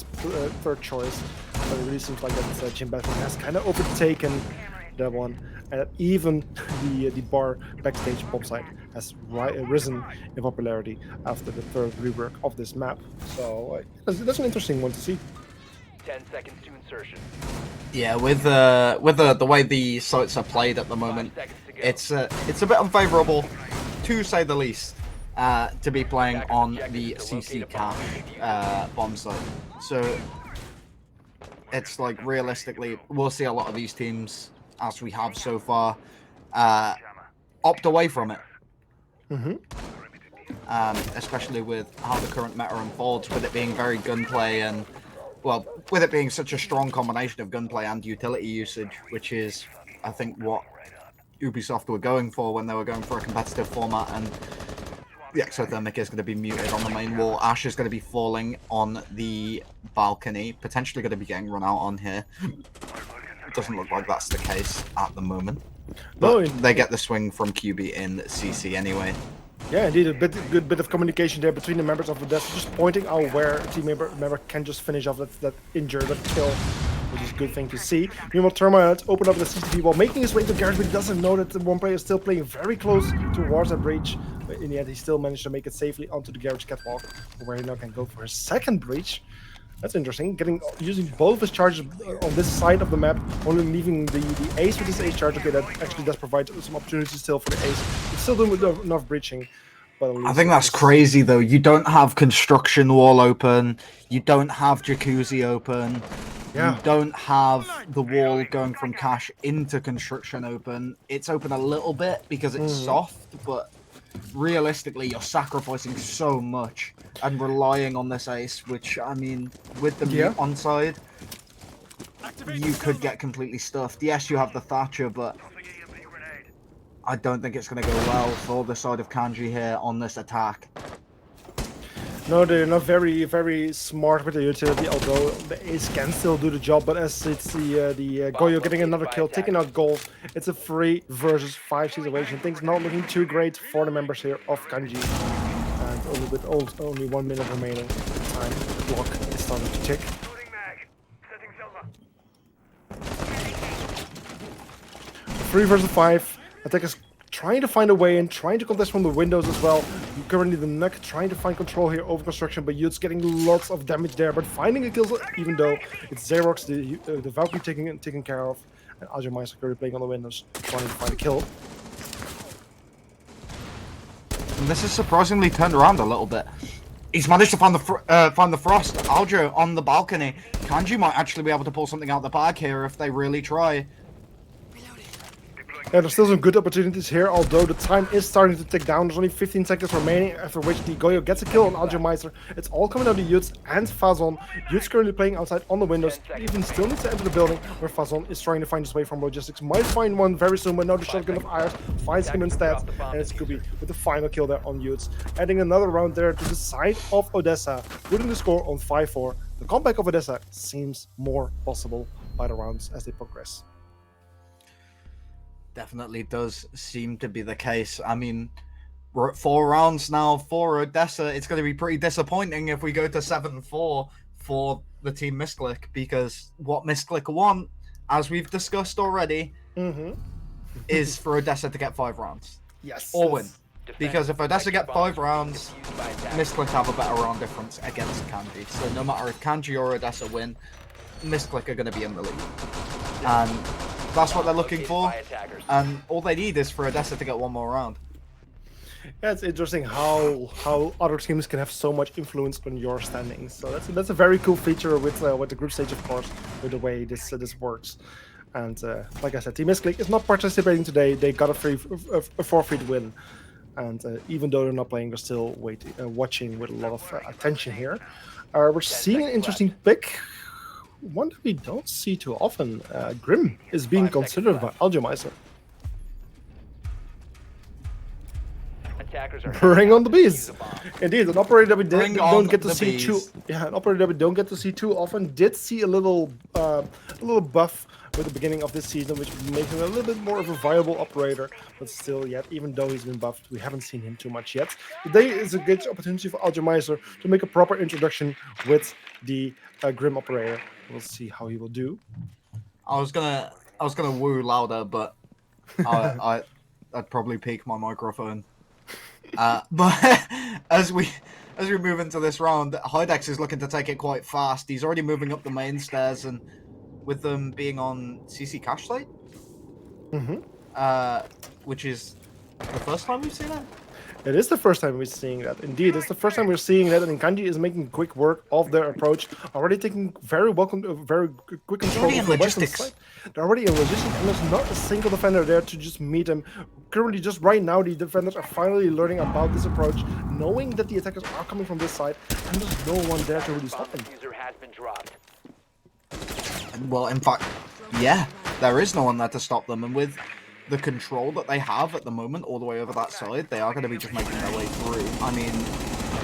choice. But it really seems like that gym bathroom has kind of overtaken that one, and even the bar backstage bomb site has risen in popularity after the 3rd rework of this map. So that's an interesting one to see. 10 seconds to insertion. Yeah, with the way the sites are played at the moment, it's a bit unfavourable, to say the least, to be playing on the CC cache bomb site. So it's like, realistically, we'll see a lot of these teams, as we have so far, opt away from it. Especially with how the current meta unfolds, with it being very gunplay and, well, with it being such a strong combination of gunplay and utility usage, which is, I think, what Ubisoft were going for when they were going for a competitive format. And The exothermic is going to be muted on the main wall. Ash is going to be falling on the balcony. Potentially going to be getting run out on here. It doesn't look like that's the case at the moment. But they get the swing from QB in CC anyway. Yeah, indeed, a good bit of communication there between the members of the desk, just pointing out where a team member can just finish off that injured, that kill, which is a good thing to see. Meanwhile, Termite open up the CCTV while making his way to garage, but he doesn't know that the one player is still playing very close towards that breach. But in the end, he still managed to make it safely onto the garage catwalk, where he now can go for his second breach. That's interesting. Using both his charges on this side of the map, only leaving the ace with his ace charge. Okay, that actually does provide some opportunities still for the ace. It's still doing enough breaching. But I think that's crazy though. You don't have construction wall open. You don't have jacuzzi open. Yeah. You don't have the wall going from cache into construction open. It's open a little bit because it's soft, but realistically, you're sacrificing so much and relying on this ace, which, I mean, with the mute on side, you could get completely stuffed. Yes, you have the Thatcher, but I don't think it's going to go well for the side of Kanji here on this attack. No, they're not very, very smart with the utility, although the ace can still do the job. But as it's the Goyo getting another kill, taking out gold, it's a 3 versus 5 situation. Things not looking too great for the members here of Kanji. And only 1 minute remaining. Time the clock is starting to tick. 3 versus 5. Attackers trying to find a way in, trying to contest from the windows as well. Currently the Nuck trying to find control here over construction, but Yute's getting lots of damage there, but finding a kill, even though it's Xerox, the Valkyrie taken care of, and Ajamai currently playing on the windows, trying to find a kill. And this is surprisingly turned around a little bit. He's managed to find the Frost. Aljo on the balcony. Kanji might actually be able to pull something out the bag here if they really try. Yeah, there's still some good opportunities here, although the time is starting to tick down. There's only 15 seconds remaining, after which the Goyo gets a kill on Aljameister. It's all coming out of Yutz and Fazon. Yutz currently playing outside on the windows. Even still needs to enter the building, where Fazon is trying to find his way from logistics. Might find one very soon, but no, the shotgun of Ayers finds him instead. And it's Scooby with the final kill there on Yutz. Adding another round there to the side of Odessa, putting the score on 5-4. The comeback of Odessa seems more possible by the rounds as they progress. Definitely does seem to be the case. I mean, we're at 4 rounds now for Odessa. It's going to be pretty disappointing if we go to 7-4 for the team Misclick, because what Misclick want, as we've discussed already, is for Odessa to get 5 rounds. Yes. Or win. Because if Odessa get 5 rounds, Misclick have a better round difference against Kanji. So no matter if Kanji or Odessa win, Misclick are going to be in the lead. And that's what they're looking for, and all they need is for Odessa to get 1 more round. Yeah, it's interesting how other teams can have so much influence on your standings. So that's a very cool feature with the group stage, of course, with the way this works. And like I said, Team Misclick is not participating today. They got a forfeit win, and even though they're not playing, they're still watching with a lot of attention here. We're seeing an interesting pick. One that we don't see too often. Grim is being considered by Aljameister. Bring on the bees. Indeed, an operator that we don't get to see too. Yeah, an operator that we don't get to see too often. Did see a little buff with the beginning of this season, which would make him a little bit more of a viable operator. But still, yet even though he's been buffed, we haven't seen him too much yet. Today is a good opportunity for Aljameister to make a proper introduction with the Grim operator. We'll see how he will do. I was gonna woo louder, but I'd probably peak my microphone. But as we move into this round, Hydex is looking to take it quite fast. He's already moving up the main stairs, and with them being on CC cache site, which is the first time we've seen it. It is the first time we're seeing that. Indeed, it's the first time we're seeing that, and Kanji is making quick work of their approach, already taking very quick control of the western side. They're already in logistics, and there's not a single defender there to just meet them. Currently, just right now, the defenders are finally learning about this approach, knowing that the attackers are coming from this side, and there's no one there to really stop them. Well, in fact, yeah, there is no one there to stop them, and with the control that they have at the moment all the way over that side, they are going to be just making their way through. I mean,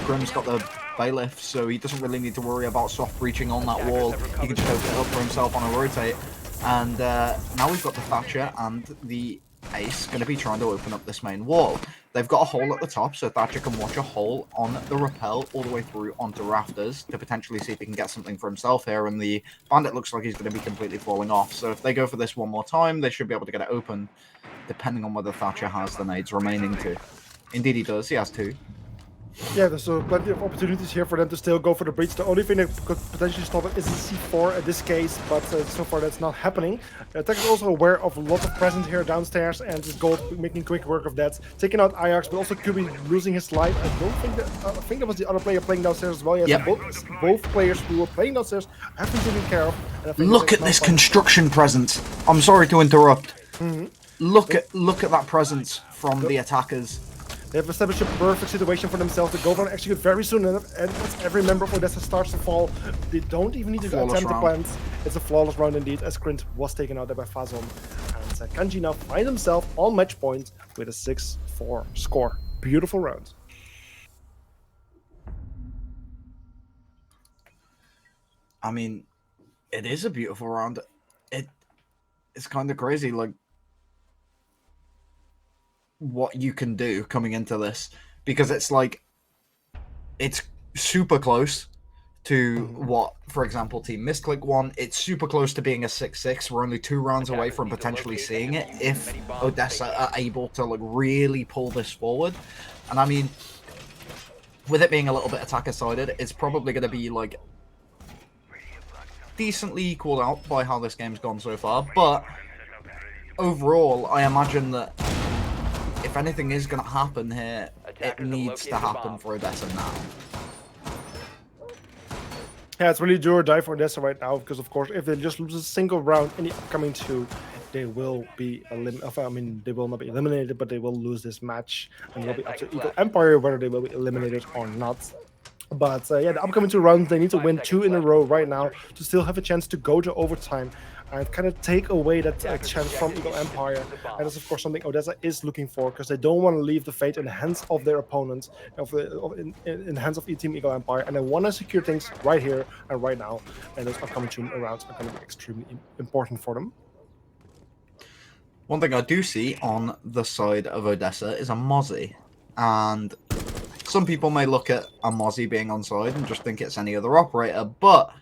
Grim's got the bailiff, so he doesn't really need to worry about soft breaching on that wall. He can just open it up for himself on a rotate. And now we've got the Thatcher and the Ace going to be trying to open up this main wall. They've got a hole at the top, so Thatcher can watch a hole on the rappel all the way through onto rafters to potentially see if he can get something for himself here. And the Bandit looks like he's going to be completely falling off. So if they go for this one more time, they should be able to get it open, depending on whether Thatcher has the nades remaining too. Indeed he does, he has 2. Yeah, there's plenty of opportunities here for them to still go for the breach. The only thing that could potentially stop it is the C4 in this case, but so far that's not happening. Tech is also aware of a lot of presence here downstairs, and is Gold making quick work of that. Taking out Ajax, but also QB losing his life. I don't think that, I think that was the other player playing downstairs as well. Yes, Yep. both players who were playing downstairs have been taken care of. And I think Look at this construction presence. I'm sorry to interrupt. Look at that presence from the attackers. They have established a perfect situation for themselves to go for and execute very soon, and as every member of Odessa starts to fall, they don't even need to Flawless attempt the round. plans. It's a flawless round indeed, as Krint was taken out there by Fazon. And Kanji now finds himself on match point with a 6-4 score. Beautiful round. I mean, it is a beautiful round. It's kind of crazy, like, what you can do coming into this, because it's like, it's super close to what, for example, Team Misclick won. It's super close to being a 6-6. We're only 2 rounds away from potentially seeing it if Odessa are able to like really pull this forward. And I mean, with it being a little bit attacker sided, it's probably going to be like decently equaled out by how this game's gone so far. But overall, I imagine that if anything is going to happen here, it needs to happen for Odessa now. Yeah, it's really do or die for Odessa right now, because of course, if they just lose a single round in the upcoming 2, they will be they will not be eliminated, but they will lose this match, and it'll be up to Eagle Empire whether they will be eliminated or not. But yeah, the upcoming 2 rounds, they need to win 2 in a row right now to still have a chance to go to overtime and kind of take away that chance from Eagle Empire. And that's of course something Odessa is looking for, because they don't want to leave the fate in the hands of their opponents, in the hands of Team Eagle Empire, and they want to secure things right here and right now. And those upcoming 2 rounds are going to be extremely important for them. One thing I do see on the side of Odessa is a Mozzie, and some people may look at a Mozzie being on side and just think it's any other operator, but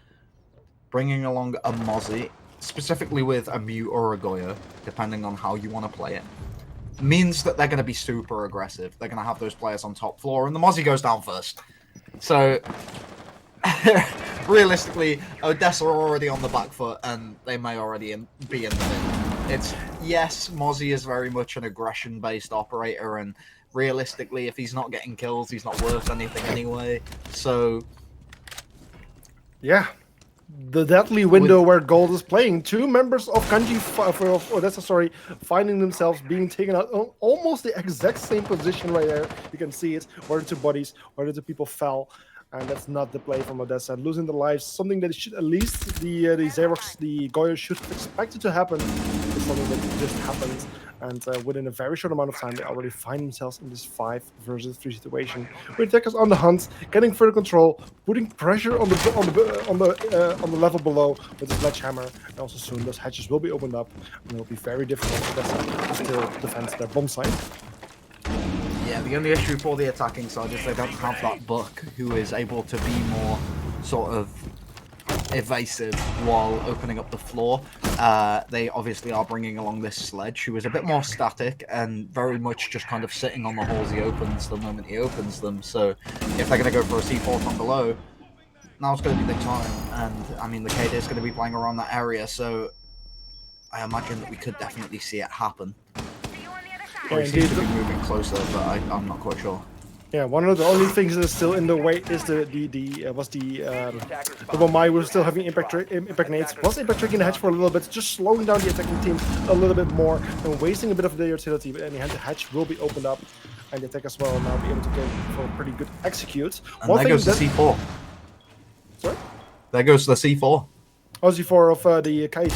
bringing along a Mozzie, specifically with a Mew or a Goyo, depending on how you want to play it, means that they're going to be super aggressive. They're going to have those players on top floor, and the Mozzie goes down first. So, realistically, Odessa are already on the back foot, and they may already be in the bin. Yes, Mozzie is very much an aggression-based operator, and realistically, if he's not getting kills, he's not worth anything anyway. So, yeah, the deadly window where Gold is playing. 2 members of Kanji of Odessa, finding themselves being taken out on almost the exact same position right there. You can see it, where the 2 bodies, where the 2 people fell. And that's not the play from Odessa. Losing the lives, something that should at least the Xerox, the Goyo should expect it to happen. It's something that just happened. And within a very short amount of time, they already find themselves in this 5 versus 3 situation. With attackers on the hunt, getting further control, putting pressure on the level below with the sledgehammer. And also soon those hatches will be opened up, and it will be very difficult for Odessa to still defend their bomb site. yeah, the only issue for the attacking side is they don't have that Buck who is able to be more sort of evasive while opening up the floor. They obviously are bringing along this Sledge, who is a bit more static and very much just kind of sitting on the holes he opens the moment he opens them. So if they're going to go for a C4 from below, now's going to be the time. And I mean, the KD is going to be playing around that area, so I imagine that we could definitely see it happen. Or he seems to be moving closer, but I'm not quite sure. Yeah, one of the only things that is still in the way is the Bomai was still having impact nades. Was impact tricking the hatch for a little bit, just slowing down the attacking team a little bit more and wasting a bit of their utility. But in the end, the hatch will be opened up, and the attack as well will now be able to go for a pretty good execute. And there goes the C4. Sorry? There goes the C4. Oh, C4 of the Kaiji.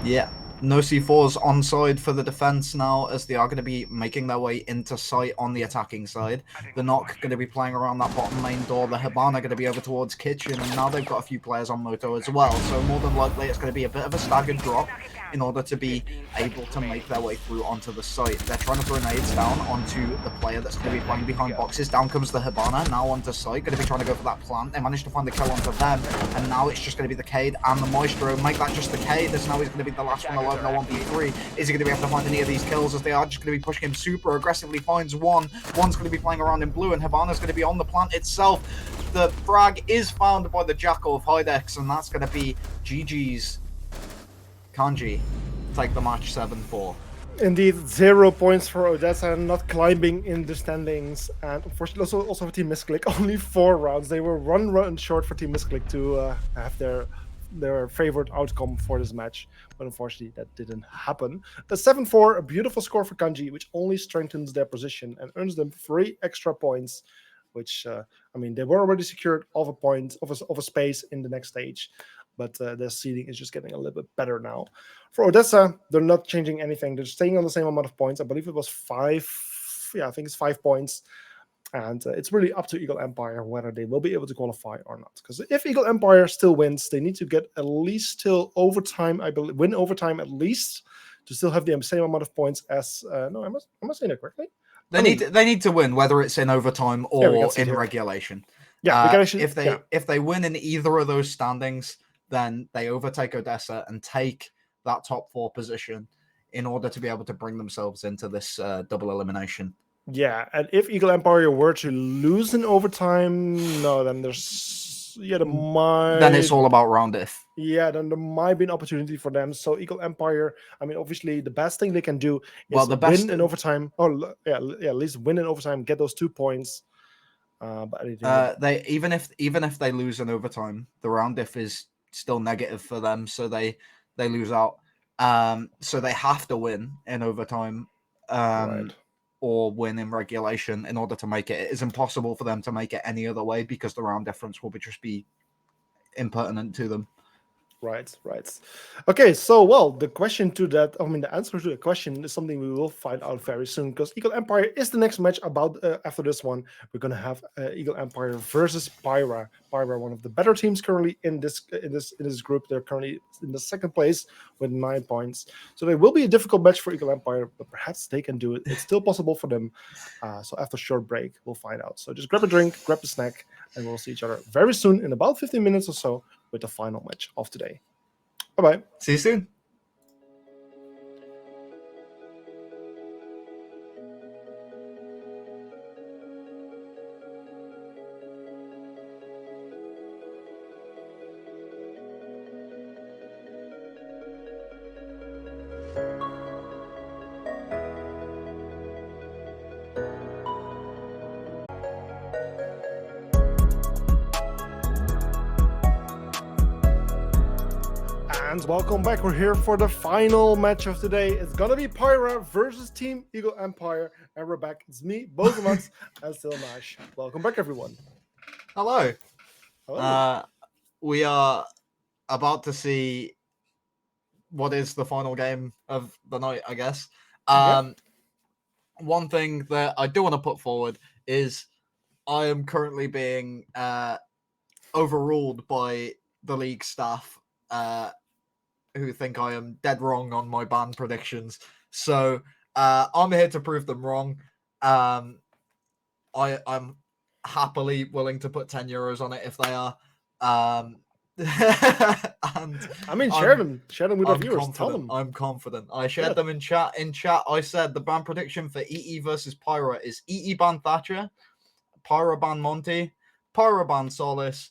Yeah. No C4s on side for the defense now, as they are going to be making their way into sight on the attacking side. The Knock going to be playing around that bottom main door. The Hibana going to be over towards Kitchen, and now they've got a few players on Moto as well. So more than likely, it's going to be a bit of a staggered drop in order to be able to make their way through onto the site. They're trying to throw nades down onto the player that's going to be playing behind boxes. Down comes the Hibana, now onto site, going to be trying to go for that plant. They managed to find the kill onto them, and now it's just going to be the Cade and the Maestro. Make that just the Cade, as now he's going to be the last one alive in a 1v3. Is he going to be able to find any of these kills, as they are just going to be pushing him super aggressively? Finds one. One's going to be playing around in blue, and Hibana's going to be on the plant itself. The frag is found by the Jackal of Hydex, and that's going to be GG's. Kanji take the match 7-4. Indeed, 0 points for Odessa, not climbing in the standings, and unfortunately also for Team Misclick, only 4 rounds. They were 1 round short for Team Misclick to have their favorite outcome for this match, but unfortunately that didn't happen. A 7-4, a beautiful score for Kanji, which only strengthens their position and earns them 3 extra points, which I mean, they were already secured of a point of a space in the next stage, but their seeding is just getting a little bit better now. For Odessa, they're not changing anything. They're staying on the same amount of points. I believe it was 5. Yeah, I think it's 5 points. And it's really up to Eagle Empire whether they will be able to qualify or not. Because if Eagle Empire still wins, they need to get at least till overtime. I believe win overtime at least to still have the same amount of points as. No, am I saying that correctly? They need to win, whether it's in overtime or in regulation. Yeah, we can actually, if they win in either of those standings, then they overtake Odessa and take that top 4 position in order to be able to bring themselves into this double elimination. Yeah, and if Eagle Empire were to lose in overtime, no, then there's then it's all about round if. Yeah, then there might be an opportunity for them. So Eagle Empire, I mean, obviously the best thing they can do is win in overtime. Oh, yeah, at least win in overtime, get those 2 points. But they even if they lose in overtime, the round if is still negative for them, so they lose out. So they have to win in overtime. Right. Or win in regulation in order to make it. It is impossible for them to make it any other way because the round difference will just be impertinent to them. Right. Okay, so the answer to the question is something we will find out very soon, because Eagle Empire is the next match. After this one, we're gonna have Eagle Empire versus Pyra. Pyra, one of the better teams currently in this group. They're currently in the second place with 9 points. So it will be a difficult match for Eagle Empire, but perhaps they can do it. It's still possible for them. So after a short break, we'll find out. So just grab a drink, grab a snack, and we'll see each other very soon in about 15 minutes or so with the final match of today. Bye-bye. See you soon. And welcome back. We're here for the final match of today. It's gonna be Pyra versus Team Eagle Empire, and we're back. It's me, both of us, and still Nash. Welcome back, everyone. Hello. Hello. We are about to see what is the final game of the night, I guess. One thing that I do want to put forward is I am currently being overruled by the league staff, who think I am dead wrong on my ban predictions. So I'm here to prove them wrong. I'm happily willing to put €10 on it if they are. And I mean, share them with our viewers. Tell them. I'm confident. I shared them in chat. In chat, I said the ban prediction for EE versus Pyra is EE ban Thatcher, Pyra ban Monty, Pyra ban Solis,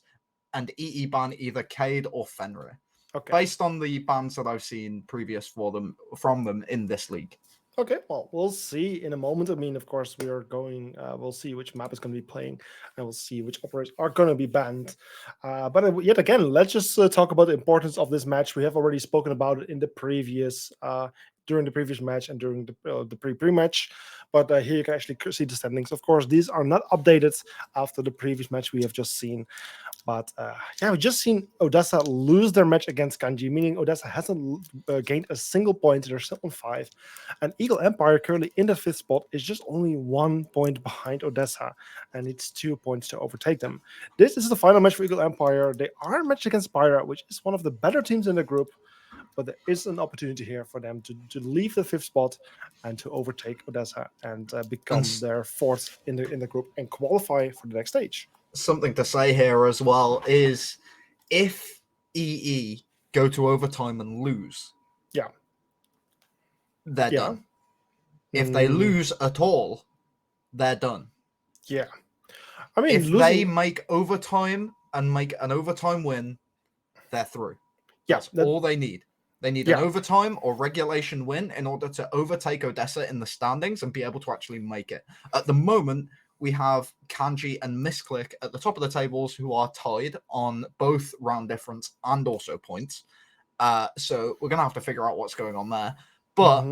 and EE ban either Cade or Fenrir. Okay. Based on the bans that I've seen previous from them in this league. Okay, well, we'll see in a moment. I mean, of course, we are going. We'll see which map is going to be playing, and we'll see which operators are going to be banned. But yet again, let's just talk about the importance of this match. We have already spoken about it in the previous, during the previous match and during the pre-match. But here you can actually see the standings. Of course, these are not updated after the previous match we have just seen. But yeah, we've just seen Odessa lose their match against Kanji, meaning Odessa hasn't gained a single point. They're still on 5. And Eagle Empire, currently in the 5th spot, is just only 1 point behind Odessa, and it's 2 points to overtake them. This is the final match for Eagle Empire. They are matched against Pyra, which is one of the better teams in the group, but there is an opportunity here for them to leave the 5th spot and to overtake Odessa and become their 4th in the group and qualify for the next stage. Something to say here as well is if EE go to overtime and lose, Yeah. they're Yeah. done. If they lose at all, they're done. Yeah. I mean, If they make overtime and make an overtime win, they're through. Yeah, That's all they need. They need Yeah. an overtime or regulation win in order to overtake Odessa in the standings and be able to actually make it. At the moment, we have Kanji and Misclick at the top of the tables who are tied on both round difference and also points. So we're going to have to figure out what's going on there. But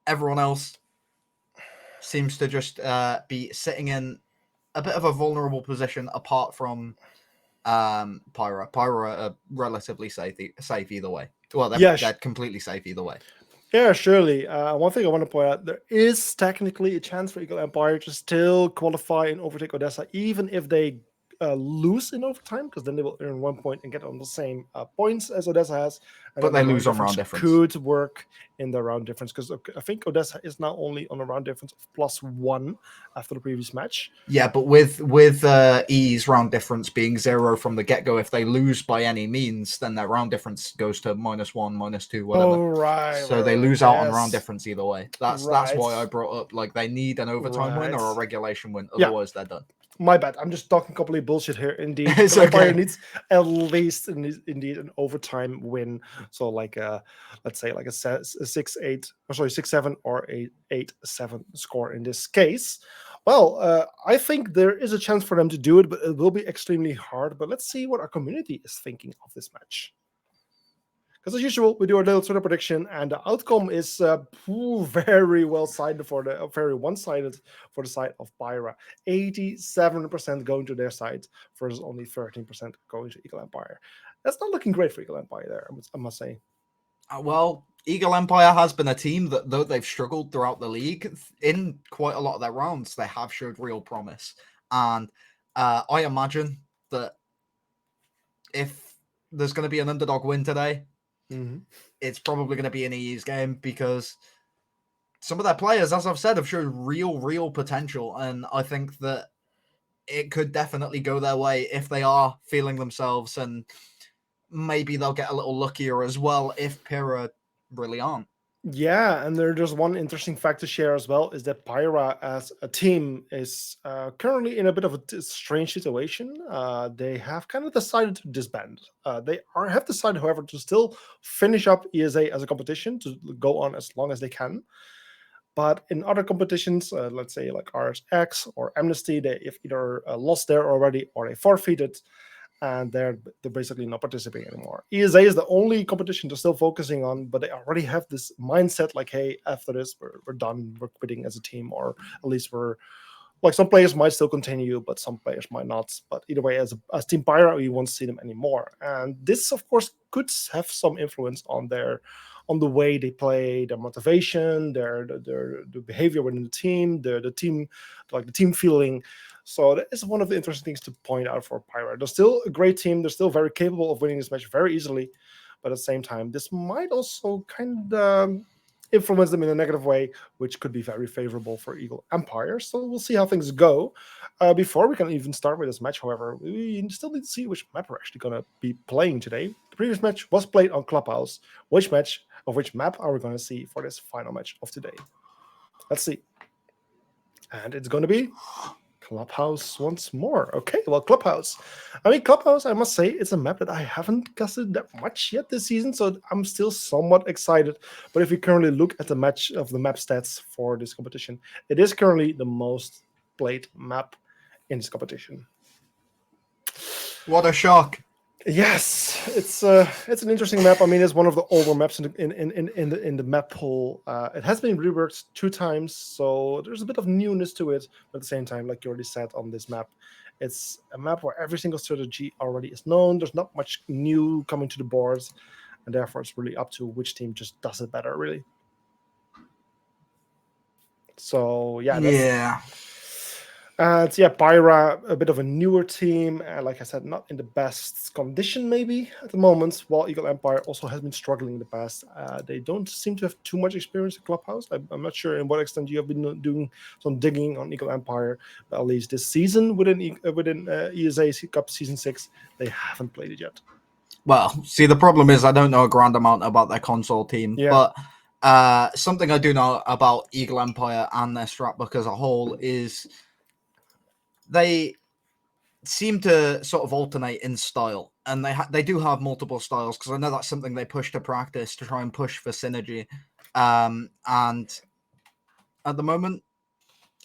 everyone else seems to just be sitting in a bit of a vulnerable position apart from Pyra. Pyra are relatively safe either way. Well, they're completely safe either way. Yeah, surely. One thing I want to point out, there is technically a chance for Eagle Empire to still qualify and overtake Odessa, even if they lose in overtime, because then they will earn 1 point and get on the same points as Odessa has. And but they lose on round difference. Could work in the round difference, because I think Odessa is now only on a round difference of +1 after the previous match. Yeah, but with E's round difference being 0 from the get-go, if they lose by any means, then their round difference goes to -1, -2, whatever. Oh, right. So they lose out on round difference either way. That's why I brought up, like, they need an overtime win or a regulation win. Otherwise, they're done. My bad. I'm just talking complete bullshit here. Indeed, It's okay. Empire needs at least indeed an overtime win. So like let's say like a 6-8, or sorry, 6-7 or a 8-7 score in this case. Well, I think there is a chance for them to do it, but it will be extremely hard. But let's see what our community is thinking of this match. Because as usual, we do our little Twitter prediction, and the outcome is very one-sided for the side of Pyra. 87% going to their side versus only 13% going to Eagle Empire. That's not looking great for Eagle Empire there, I must say. Well, Eagle Empire has been a team that, though they've struggled throughout the league, in quite a lot of their rounds, they have showed real promise. And I imagine that if there's going to be an underdog win today, it's probably going to be an EE's game, because some of their players, as I've said, have shown real potential. And I think that it could definitely go their way if they are feeling themselves, and maybe they'll get a little luckier as well if Pyra really aren't. Yeah, and there's one interesting fact to share as well, is that Pyra as a team is currently in a bit of a strange situation. They have kind of decided to disband. They have decided, however, to still finish up ESA as a competition, to go on as long as they can. But in other competitions, let's say like RSX or Amnesty, they've either lost there already or they forfeited, and they're basically not participating anymore. ESA is the only competition they're still focusing on, but they already have this mindset like, hey, after this, we're done, we're quitting as a team, or at least we're, like, some players might still continue, but some players might not. But either way, as Team Pyra, we won't see them anymore. And this, of course, could have some influence on the way they play, their motivation, their behavior within the team, the team feeling. So that is one of the interesting things to point out for Pyra. They're still a great team. They're still very capable of winning this match very easily. But at the same time, this might also kind of influence them in a negative way, which could be very favorable for Eagle Empire. So we'll see how things go. Before we can even start with this match, however, we still need to see which map we're actually going to be playing today. The previous match was played on Clubhouse. Which map are we going to see for this final match of today? Let's see. And it's going to be Clubhouse once more. Okay, well, Clubhouse. Clubhouse, I must say, it's a map that I haven't casted that much yet this season, so I'm still somewhat excited. But if you currently look at the map stats for this competition, it is currently the most played map in this competition. What a shock. Yes, it's an interesting map. I mean, it's one of the older maps in the map pool. It has been reworked 2 times, so there's a bit of newness to it. But at the same time, like you already said on this map, it's a map where every single strategy already is known. There's not much new coming to the boards, and therefore it's really up to which team just does it better, really. So yeah, that's Yeah. Pyra, a bit of a newer team. Like I said, not in the best condition maybe at the moment. While Eagle Empire also has been struggling in the past. They don't seem to have too much experience in Clubhouse. I'm not sure in what extent you have been doing some digging on Eagle Empire. But at least this season within ESA Cup Season 6, they haven't played it yet. Well, see, the problem is I don't know a grand amount about their console team, Yeah. but something I do know about Eagle Empire and their strapbook as a whole is they seem to sort of alternate in style, and they do have multiple styles, because I know that's something they push to practice to try and push for synergy. And at the moment,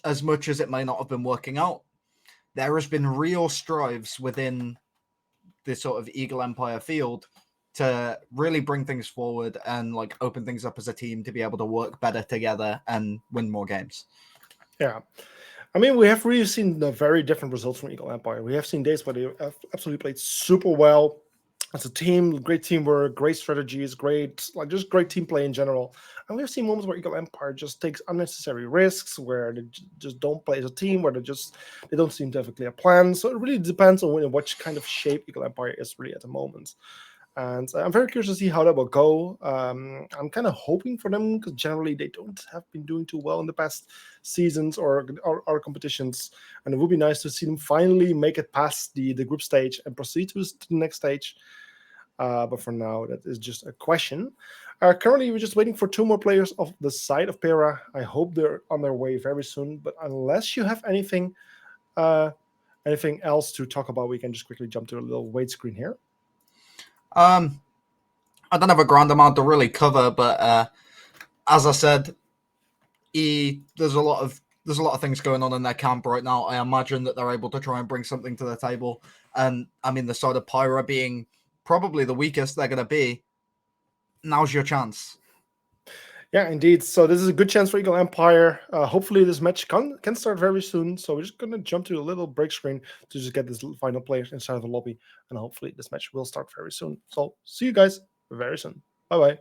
as much as it may not have been working out, there has been real strives within this sort of Eagle Empire field to really bring things forward and like open things up as a team to be able to work better together and win more games. Yeah. I mean, we have really seen the very different results from Eagle Empire. We have seen days where they have absolutely played super well as a team, great teamwork, great strategies, just great team play in general. And we've seen moments where Eagle Empire just takes unnecessary risks, where they just don't play as a team, where they don't seem to have a clear plan. So it really depends on what kind of shape Eagle Empire is really at the moment. And I'm very curious to see how that will go. I'm kind of hoping for them, because generally they don't have been doing too well in the past seasons or competitions. And it would be nice to see them finally make it past the group stage and proceed to the next stage. But for now, that is just a question. Currently, we're just waiting for 2 more players of the side of Pera. I hope they're on their way very soon. But unless you have anything else to talk about, we can just quickly jump to a little wait screen here. I don't have a grand amount to really cover, but as I said, there's a lot of things going on in their camp right now. I imagine that they're able to try and bring something to the table. And I mean, the side of Pyra being probably the weakest they're going to be, now's your chance. Yeah, indeed. So this is a good chance for Eagle Empire. Hopefully this match can start very soon. So we're just going to jump to a little break screen to just get this final player inside of the lobby. And hopefully this match will start very soon. So see you guys very soon. Bye-bye.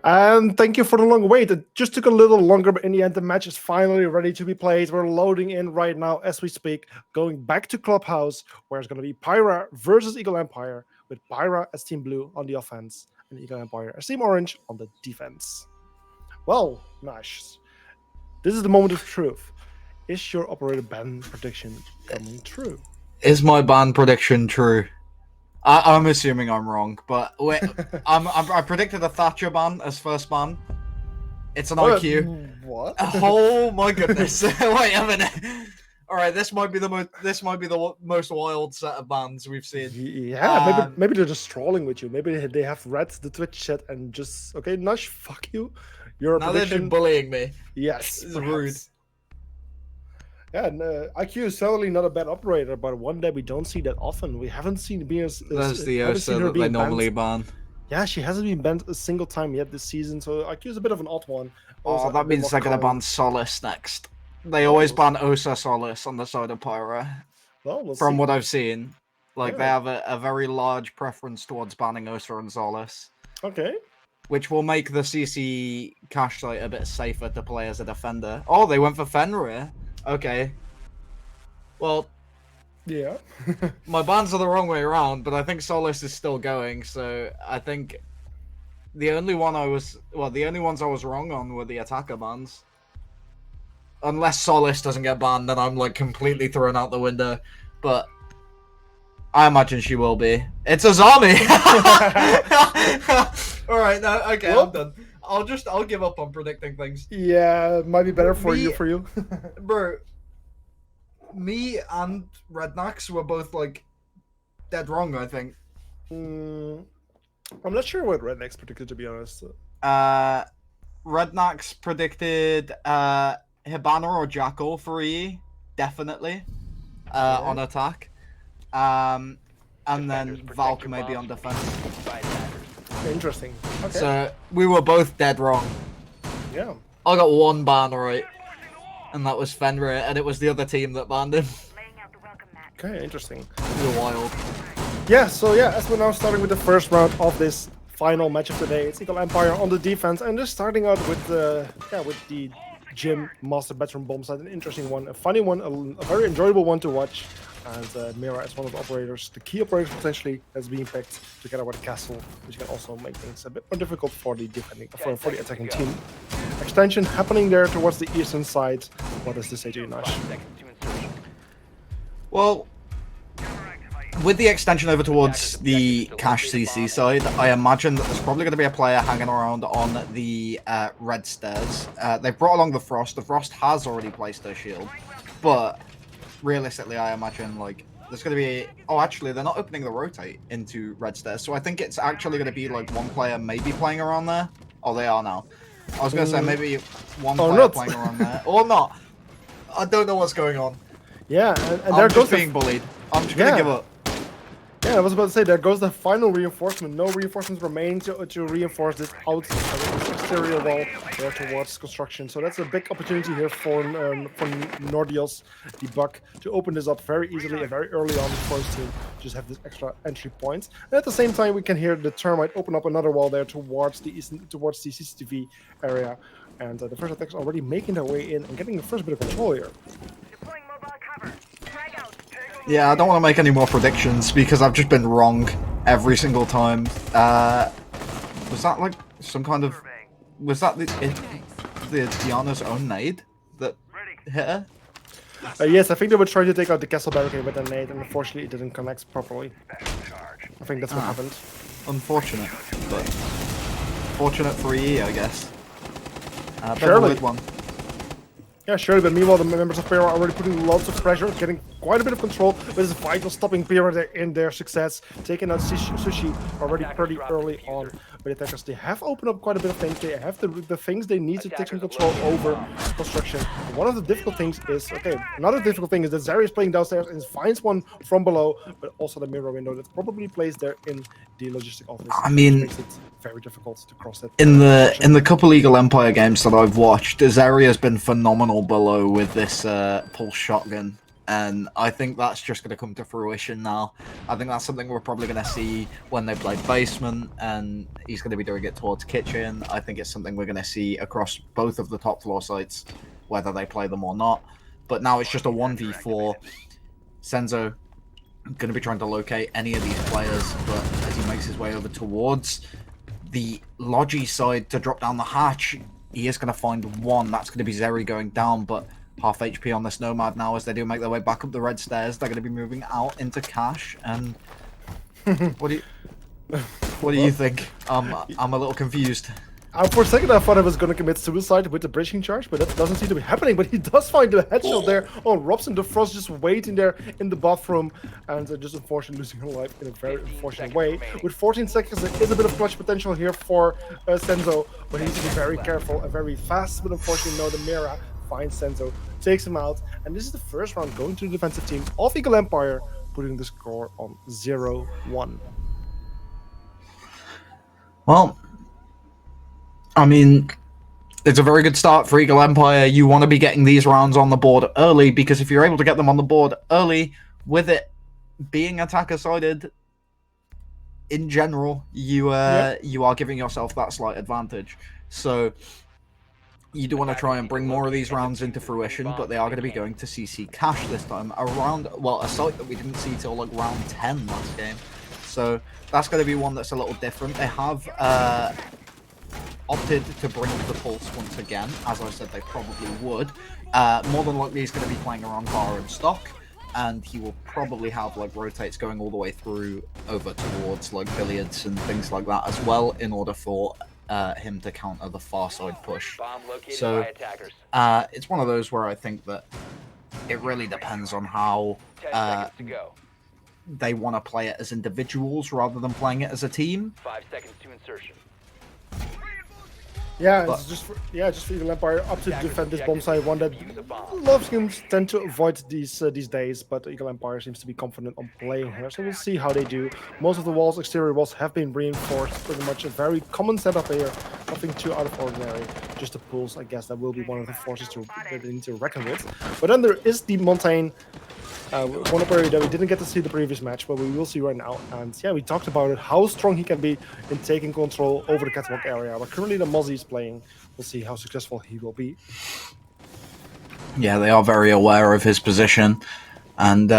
And thank you for the long wait. It just took a little longer, but in the end, the match is finally ready to be played. We're loading in right now as we speak, going back to Clubhouse, where it's going to be Pyra versus Eagle Empire, with Pyra as Team Blue on the offense and Eagle Empire as Team Orange on the defense. Well, Nash, this is the moment of truth. Is your operator ban prediction coming true? Is my ban prediction true? I'm assuming I'm wrong, but wait, I predicted a Thatcher ban as first ban. It's an IQ. What? Oh my goodness! Wait a minute. All right, this might be the most wild set of bans we've seen. Yeah, maybe they're just trolling with you. Maybe they have read the Twitch chat and just Nash, fuck you. Your now prediction. They're just bullying me. Yes, this is rude. Yeah, and IQ is certainly not a bad operator, but one that we don't see that often. We haven't seen That's the ESA that they normally ban. Yeah, she hasn't been banned a single time yet this season, so IQ is a bit of an odd one. Oh, that means they're going to ban Solace next. They always ban Osa Solace on the side of Pyra. Well, From what I've seen. Like, they have a very large preference towards banning Osa and Solace. Okay. Which will make the CC cash site a bit safer to play as a defender. Oh, they went for Fenrir. Okay. Well, yeah. my bans are the wrong way around, but I think Solace is still going, so I think the only ones I was wrong on were the attacker bans. Unless Solace doesn't get banned, then I'm like completely thrown out the window. But I imagine she will be. It's Azami! Alright, no, okay, well, I'm done. I'll give up on predicting things. Yeah, it might be better for you. Bro, me and Rednax were both like dead wrong, I think. I'm not sure what Rednax predicted, to be honest. Rednax predicted Hibana or Jackal for EE, definitely, on attack. And then Defenders, protect Valk your maybe on bombs from being defense. used by attackers. Interesting. Okay. So we were both dead wrong. Yeah. I got one ban right, and that was Fenrir, and it was the other team that banned him. Okay, interesting. We were wild. Yeah, so yeah, as we're now starting with the first round of this final match of the day, it's Eagle Empire on the defense, and just starting out with the Jim Master Bedroom Bomb side, an interesting one, a funny one, a very enjoyable one to watch. And Mira is one of the operators, the key operators potentially that's being picked together with the castle, which can also make things a bit more difficult for the defending, for the attacking team. Extension happening there towards the eastern side. What does this say to you, Nash? 5 seconds to insertion. Well, with the extension over towards the Cash CC side, I imagine that there's probably going to be a player hanging around on the red stairs. They've brought along the Frost. The Frost has already placed their shield, but realistically, I imagine like there's going to be. Oh, actually, they're not opening the rotate into red stairs, so I think it's actually going to be like one player maybe playing around there. Oh, they are now. I was going to say maybe one player not. playing around there, or not. I don't know what's going on. Yeah, and there I'm goes just the being bullied. I'm just going to give up. Yeah, I was about to say, there goes the final reinforcement. No reinforcements remaining to reinforce this this exterior wall there towards construction. So that's a big opportunity here for Nordios, the Buck, to open this up very easily and very early on for his team. Just have this extra entry point. And at the same time, we can hear the Termite open up another wall there towards the CCTV area. And the first attacks already making their way in and getting the first bit of control here. Yeah, I don't want to make any more predictions because I've just been wrong every single time. Was that like some kind of... Was that the Diana's own nade that hit her? Yes, I think they were trying to take out the castle barricade with a nade, and unfortunately it didn't connect properly. I think that's what happened. Unfortunate, but fortunate for EE, I guess. Surely. One. Yeah, sure, but meanwhile the members of Pyro are already putting lots of pressure, getting quite a bit of control, but it's vital stopping Pyro in their success, taking out Sushi already pretty early on. But attackers, they have opened up quite a bit of things, they have the things they need to take some control over construction. One of the difficult things is, another difficult thing is that Zari is playing downstairs and finds one from below, but also the mirror window that's probably placed there in the logistic office. I mean, which makes it very difficult to cross that. In the couple Eagle Empire games that I've watched, Zari has been phenomenal below with this pulse shotgun, and I think that's just going to come to fruition now. I think that's something we're probably going to see when they play basement, and he's going to be doing it towards kitchen. I think it's something we're going to see across both of the top floor sites, whether they play them or not. But now it's just a 1v4. Senzo going to be trying to locate any of these players, but as he makes his way over towards the Logi side to drop down the hatch, he is going to find one. That's going to be Zeri going down, but half HP on this Nomad now as they do make their way back up the red stairs. They're going to be moving out into Cash, and what do you think? I'm a little confused. For a second I thought I was going to commit suicide with the bridging charge, but that doesn't seem to be happening. But he does find the headshot there on Robson. The Frost just waiting there in the bathroom, and just unfortunately losing her life in a very unfortunate way. With 14 seconds, there is a bit of clutch potential here for Senzo, but he needs to be very careful and very fast. But unfortunately, no, the Mira finds Senzo, takes him out, and this is the first round going to the defensive team of Eagle Empire, putting the score on 0-1. Well, I mean, it's a very good start for Eagle Empire. You want to be getting these rounds on the board early, because if you're able to get them on the board early, with it being attacker-sided, in general, you are giving yourself that slight advantage. So you do want to try and bring more of these rounds into fruition, but they are going to be going to CC Cash this time, around, well, a site that we didn't see till like round 10 last game. So that's going to be one that's a little different. They have opted to bring the Pulse once again, as I said they probably would. More than likely he's going to be playing around bar and stock, and he will probably have like rotates going all the way through over towards like billiards and things like that as well, in order for him to counter the far side push. So it's one of those where I think that it really depends on how they want to play it as individuals rather than playing it as a team. 5 seconds to insertion. Yeah, But- it's just for Eagle Empire up to defend this bomb site. One that a lot of teams tend to avoid these days, but Eagle Empire seems to be confident on playing here. So we'll see how they do. Most of the walls, exterior walls, have been reinforced. Pretty much a very common setup here. Nothing too out of ordinary. Just the pools, I guess, that will be one of the forces that they need to reckon with. But then there is the Montaigne. One operator that we didn't get to see the previous match, but we will see right now. And yeah, we talked about it, how strong he can be in taking control over the catwalk area. But currently the Mozzie is playing. We'll see how successful he will be. Yeah, they are very aware of his position, and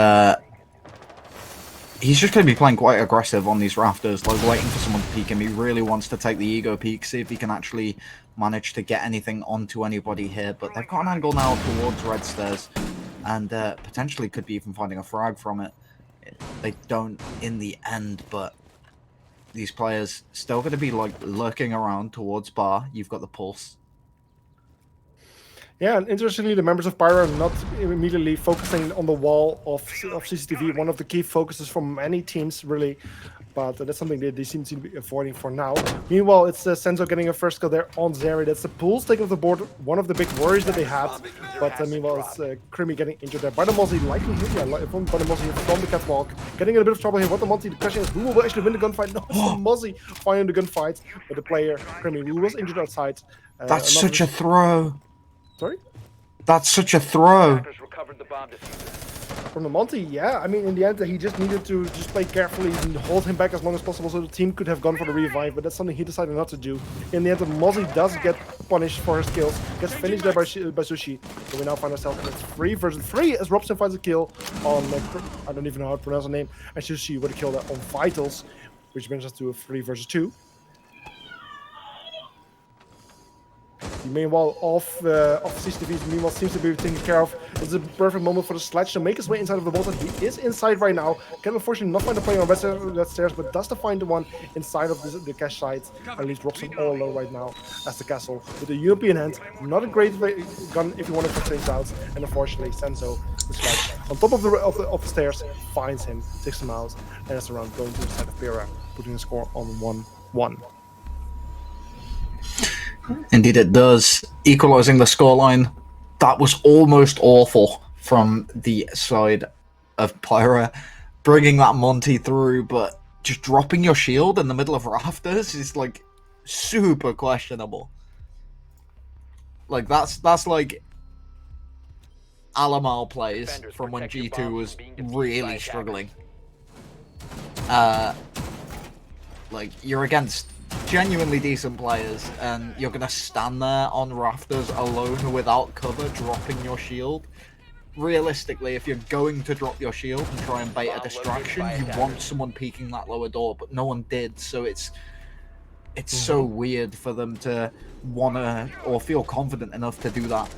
he's just going to be playing quite aggressive on these rafters, like waiting for someone to peek him. He really wants to take the ego peek, see if he can actually manage to get anything onto anybody here. But they've got an angle now towards red stairs, and potentially could be even finding a frag from it. They don't in the end, but these players still going to be like lurking around towards bar. You've got the pulse. Yeah, and interestingly, the members of Pyro are not immediately focusing on the wall of CCTV, one of the key focuses for many teams, really. But that's something that they seem to be avoiding for now. Meanwhile, it's Senzo getting a first kill there on Zeri. That's the pools taking off the board, one of the big worries that they had. But meanwhile, it's Krimi getting injured there by the Mozzie, likely hit, by the Mozzie from the catwalk. Getting in a bit of trouble here. What the Mozzie? The question is, who will actually win the gunfight? No, it's the Mozzie fighting the gunfight. But the player, Krimi, who was injured outside. That's such a throw. Sorry? That's such a throw. Attackers recovered the bomb diffuser. From the Monty, yeah. I mean, in the end, he just needed to just play carefully and hold him back as long as possible so the team could have gone for the revive, but that's something he decided not to do. In the end, the Mozzie does get punished for his kills, gets finished there by Sushi. So we now find ourselves in 3 versus 3 as Robson finds a kill on, I don't even know how to pronounce the name, and Sushi with a kill there on Vitals, which brings us to a 3 versus 2. Meanwhile, off CCTVs, meanwhile seems to be taken care of. It's a perfect moment for the Sledge to make his way inside of the vault, and he is inside right now. Can unfortunately not find the player on red stairs, but does to find the one inside of the cache site, and leaves Robson all alone right now as the castle with a European hand. Not a great gun if you want to put things out, and unfortunately Senzo, the Sledge, on top of the stairs, finds him, takes him out, and that's around going to the side of Pyrrha, putting the score on 1-1. Indeed it does. Equalising the scoreline. That was almost awful from the side of Pyra. Bringing that Monty through, but just dropping your shield in the middle of rafters is like super questionable. Like that's like Alamal plays from when G2 was really struggling. Like you're against genuinely decent players and you're gonna stand there on rafters alone without cover, dropping your shield. Realistically, if you're going to drop your shield and try and bait a distraction, you want someone peeking that lower door, but no one did, so it's so weird for them to wanna or feel confident enough to do that.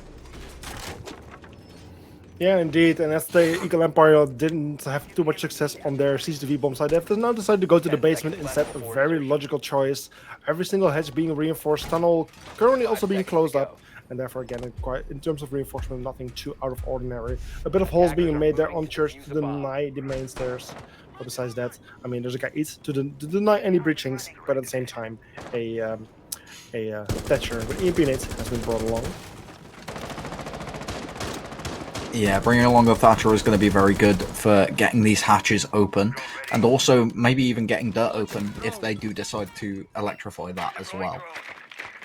Yeah, indeed, and as the Eagle Empire didn't have too much success on their CCTV bomb site, they have now decided to go to the basement instead. A very logical choice. Every single hatch being reinforced, tunnel currently also being closed up, and therefore again, in terms of reinforcement, nothing too out of ordinary. A bit of holes being made there on church to deny the main stairs. But besides that, I mean, there's a guy to deny any breachings, but at the same time, a Thatcher with EMP in it has been brought along. Yeah, bringing along the Thatcher is going to be very good for getting these hatches open, and also maybe even getting dirt open if they do decide to electrify that as well.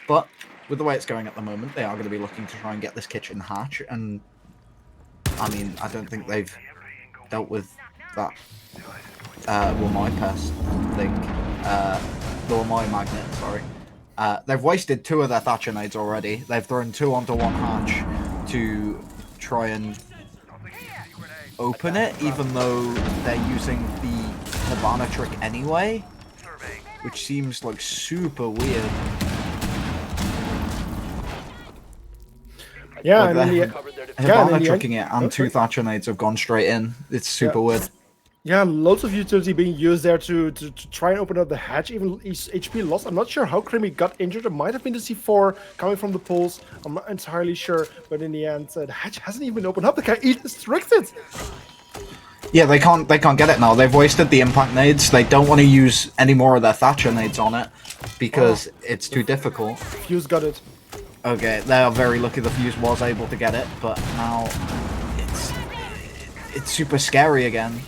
But with the way it's going at the moment, they are going to be looking to try and get this kitchen hatch, and I mean, I don't think they've dealt with that Wamai pest thing, the Wamai magnet, sorry. They've wasted 2 of their Thatcher nades already. They've thrown 2 onto 1 hatch to try and open it, even though they're using the Nirvana trick anyway, which seems like super weird. Yeah, like and Nirvana tricking it and 2 Thatcher nades have gone straight in. It's super weird. Yeah, loads of utility being used there to try and open up the hatch. Even HP lost. I'm not sure how Krimi got injured. It might have been the C4 coming from the pools. I'm not entirely sure. But in the end, the hatch hasn't even opened up. The guy is restricted. Yeah, they can't get it now. They've wasted the impact nades. They don't want to use any more of their Thatcher nades on it. because it's too difficult. Fuse got it. Okay, they are very lucky the Fuse was able to get it, but now it's super scary again.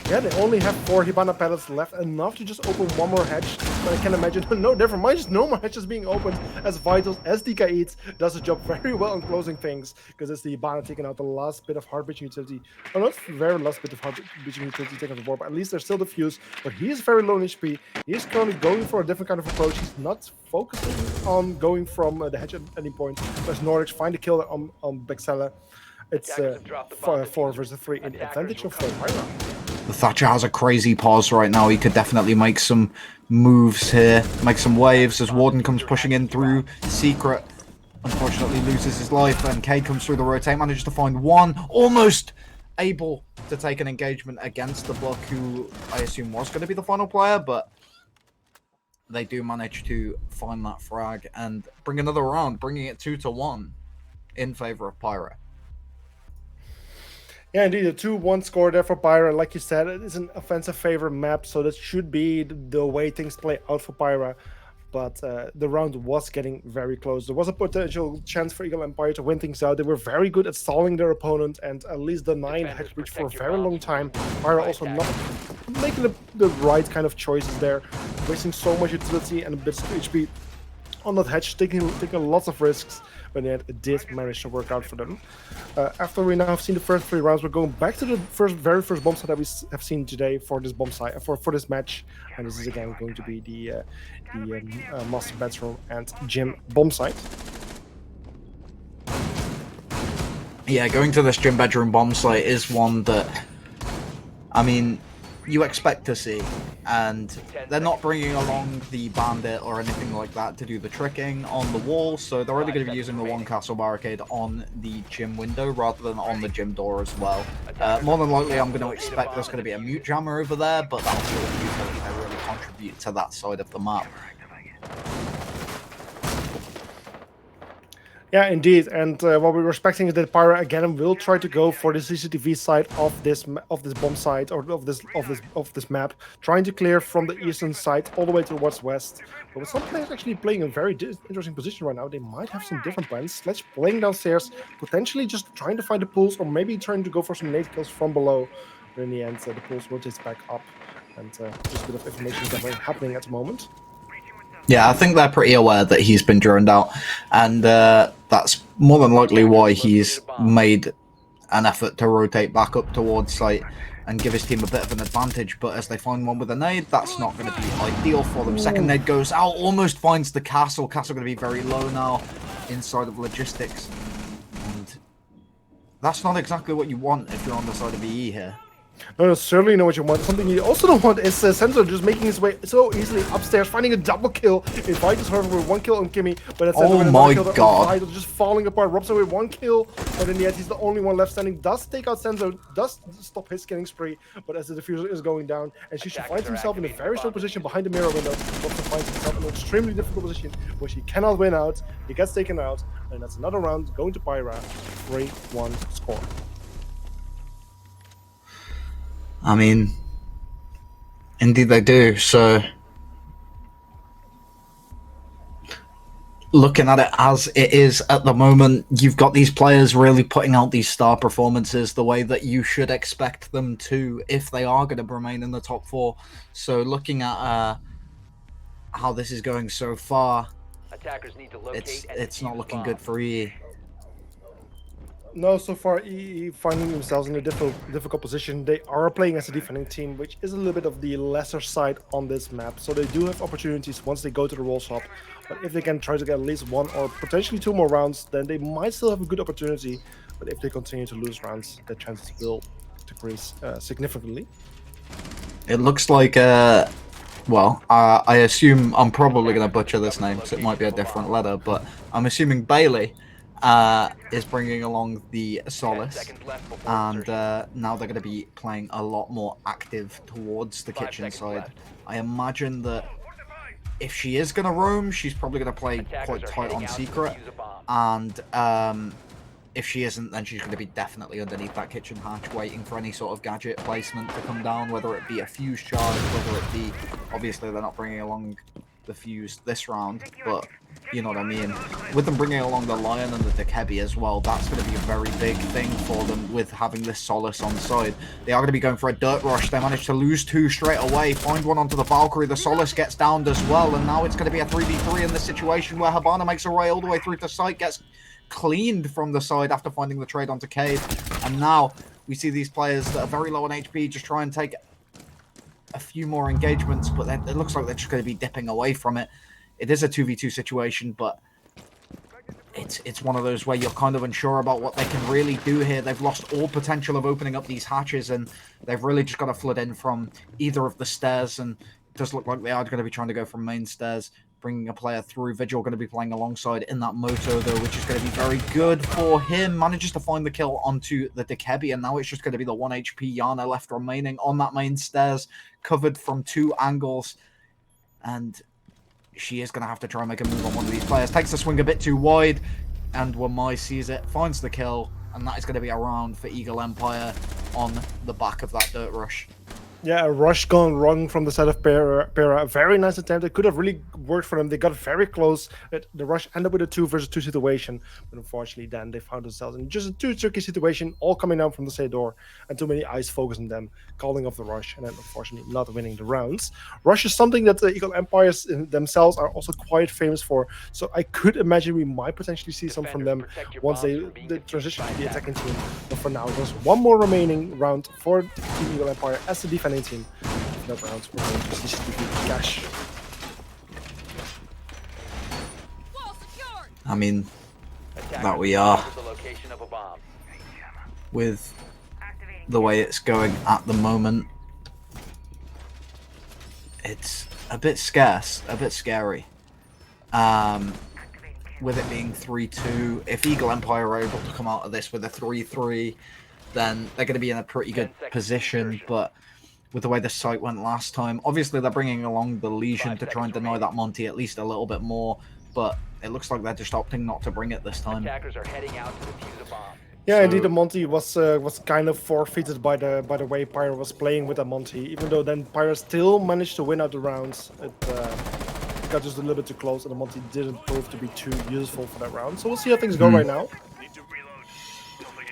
Yeah, they only have 4 Hibana pellets left, enough to just open one more hatch. But I can imagine, no, never mind, just no more hatches being opened as Vitals, as DK Eats does a job very well in closing things, because it's the Hibana taking out the last bit of hard breaching utility. Oh, not the very last bit of hard breaching utility taken off the board, but at least there's still the Fuse. But he is very low in HP. He is currently going for a different kind of approach. He's not focusing on going from the hatch at any point. Whereas Norwich find a kill on Bexella. It's 4 versus 3 in the advantage of Pyra. The Thatcher has a crazy pause right now. He could definitely make some moves here, make some waves as Warden comes pushing in through Secret. Unfortunately loses his life, and Cade comes through the rotate, manages to find one, almost able to take an engagement against the Buck, who I assume was going to be the final player, but they do manage to find that frag and bring another round, bringing it 2-1 in favor of Pyra. Yeah, indeed, a 2-1 score there for Pyra. Like you said, it is an offensive favor map, so that should be the way things play out for Pyra. But the round was getting very close. There was a potential chance for Eagle Empire to win things out. They were very good at stalling their opponent and at least denying the hatch breach for a very long time. Pyra also not making the right kind of choices there, wasting so much utility and a bit of HP on that hatch, taking lots of risks, but yet it did manage to work out for them. After we now have seen the first 3 rounds, we're going back to the very first bomb site that we have seen today for this bomb site for this match, and this is again going to be the master bedroom and gym bomb site. Yeah, going to this gym bedroom bomb site is one that, I mean, you expect to see, and they're not bringing along the bandit or anything like that to do the tricking on the wall, so they're only going to be using the 1 castle barricade on the gym window rather than on the gym door as well. More than likely, I'm going to expect there's going to be a mute jammer over there, but that'll sort of utility that really contribute to that side of the map. Yeah, indeed, and what we're expecting is that Pyra again will try to go for the CCTV side of this bomb site, or of this map, trying to clear from the eastern side all the way towards west. But with some players actually playing a very interesting position right now, they might have some different plans. Sledge playing downstairs, potentially just trying to find the pools, or maybe trying to go for some nade kills from below. But in the end, the pools rotates back up, and just a bit of information is definitely happening at the moment. Yeah, I think they're pretty aware that he's been droned out, and that's more than likely why he's made an effort to rotate back up towards site and give his team a bit of an advantage. But as they find one with a nade, that's not going to be ideal for them. Second nade goes out, almost finds the castle. Castle going to be very low now inside of logistics, and that's not exactly what you want if you're on the side of EE here. No, certainly know what you want. Something you also don't want is Sensor just making his way so easily upstairs, finding a double kill. Invites her with 1 kill on Kimmy, but it's oh my god, just falling apart. Robs away 1 kill, but in the end he's the only one left standing. Does take out Sensor, does stop his killing spree, but as the diffuser is going down, and she finds himself in a very strong position behind the mirror window. Robson finds himself in an extremely difficult position where she cannot win out. He gets taken out, and that's another round going to Pyra. 3-1 score. I mean, indeed they do. So, looking at it as it is at the moment, you've got these players really putting out these star performances the way that you should expect them to if they are going to remain in the top 4. So, looking at how this is going so far, Attackers need to locate it's not looking good for EE. No, so far EE finding themselves in a difficult position. They are playing as a defending team, which is a little bit of the lesser side on this map. So they do have opportunities once they go to the roll shop. But if they can try to get at least 1 or potentially 2 more rounds, then they might still have a good opportunity. But if they continue to lose rounds, the chances will decrease significantly. It looks like, well, I assume I'm probably going to butcher this name because it might be a different letter, but I'm assuming Bailey is bringing along the Solace, and now they're going to be playing a lot more active towards the kitchen side. I imagine that if she is going to roam, she's probably going to play quite tight on Secret, and if she isn't, then she's going to be definitely underneath that kitchen hatch waiting for any sort of gadget placement to come down, whether it be a fuse charge, whether it be, obviously they're not bringing along the fuse this round, but you know what I mean. With them bringing along the Lion and the Dekebi as well, that's going to be a very big thing for them with having this Solace on side. They are going to be going for a dirt rush. They managed to lose 2 straight away, find one onto the Valkyrie. The Solace gets downed as well, and now it's going to be a 3v3 in this situation where Habana makes her way all the way through to site, gets cleaned from the side after finding the trade onto Cade, and now we see these players that are very low on HP just try and take a few more engagements, but it looks like they're just going to be dipping away from it. It is a 2v2 situation, but it's one of those where you're kind of unsure about what they can really do here. They've lost all potential of opening up these hatches, and they've really just got to flood in from either of the stairs, and it does look like they are going to be trying to go from main stairs, bringing a player through. Vigil going to be playing alongside in that Moto, though, which is going to be very good for him. Manages to find the kill onto the Dekebi, and now it's just going to be the 1 HP Yana left remaining on that main stairs, covered from 2 angles, and she is going to have to try and make a move on one of these players. Takes the swing a bit too wide, and Wamai sees it, finds the kill, and that is going to be a round for Eagle Empire on the back of that dirt rush. Yeah, a rush gone wrong from the side of Pera. A very nice attempt. It could have really worked for them. They got very close. The rush ended up with a 2 versus 2 situation. But unfortunately, then they found themselves in just a 2 tricky situation, all coming down from the side door. And too many eyes focused on them, calling off the rush. And then, unfortunately, not winning the rounds. Rush is something that the Eagle Empires themselves are also quite famous for. So I could imagine we might potentially see some from them once they transition to the attacking team. But for now, there's one more remaining round for Team Eagle Empire as the defending team. For that round, we're going to CCTV cash. I mean, that we are. With the way it's going at the moment, it's a bit scarce, a bit scary. With it being 3-2, if Eagle Empire are able to come out of this with a 3-3, then they're going to be in a pretty good position, but with the way the site went last time, obviously they're bringing along the Legion to try and deny that Monty at least a little bit more, but it looks like they're just opting not to bring it this time. Attackers are heading out to defuse a bomb. Yeah, indeed, the Monty was kind of forfeited by the way Pyro was playing with the Monty. Even though then Pyro still managed to win out the rounds, it got just a little bit too close, and the Monty didn't prove to be too useful for that round. So we'll see how things go right now.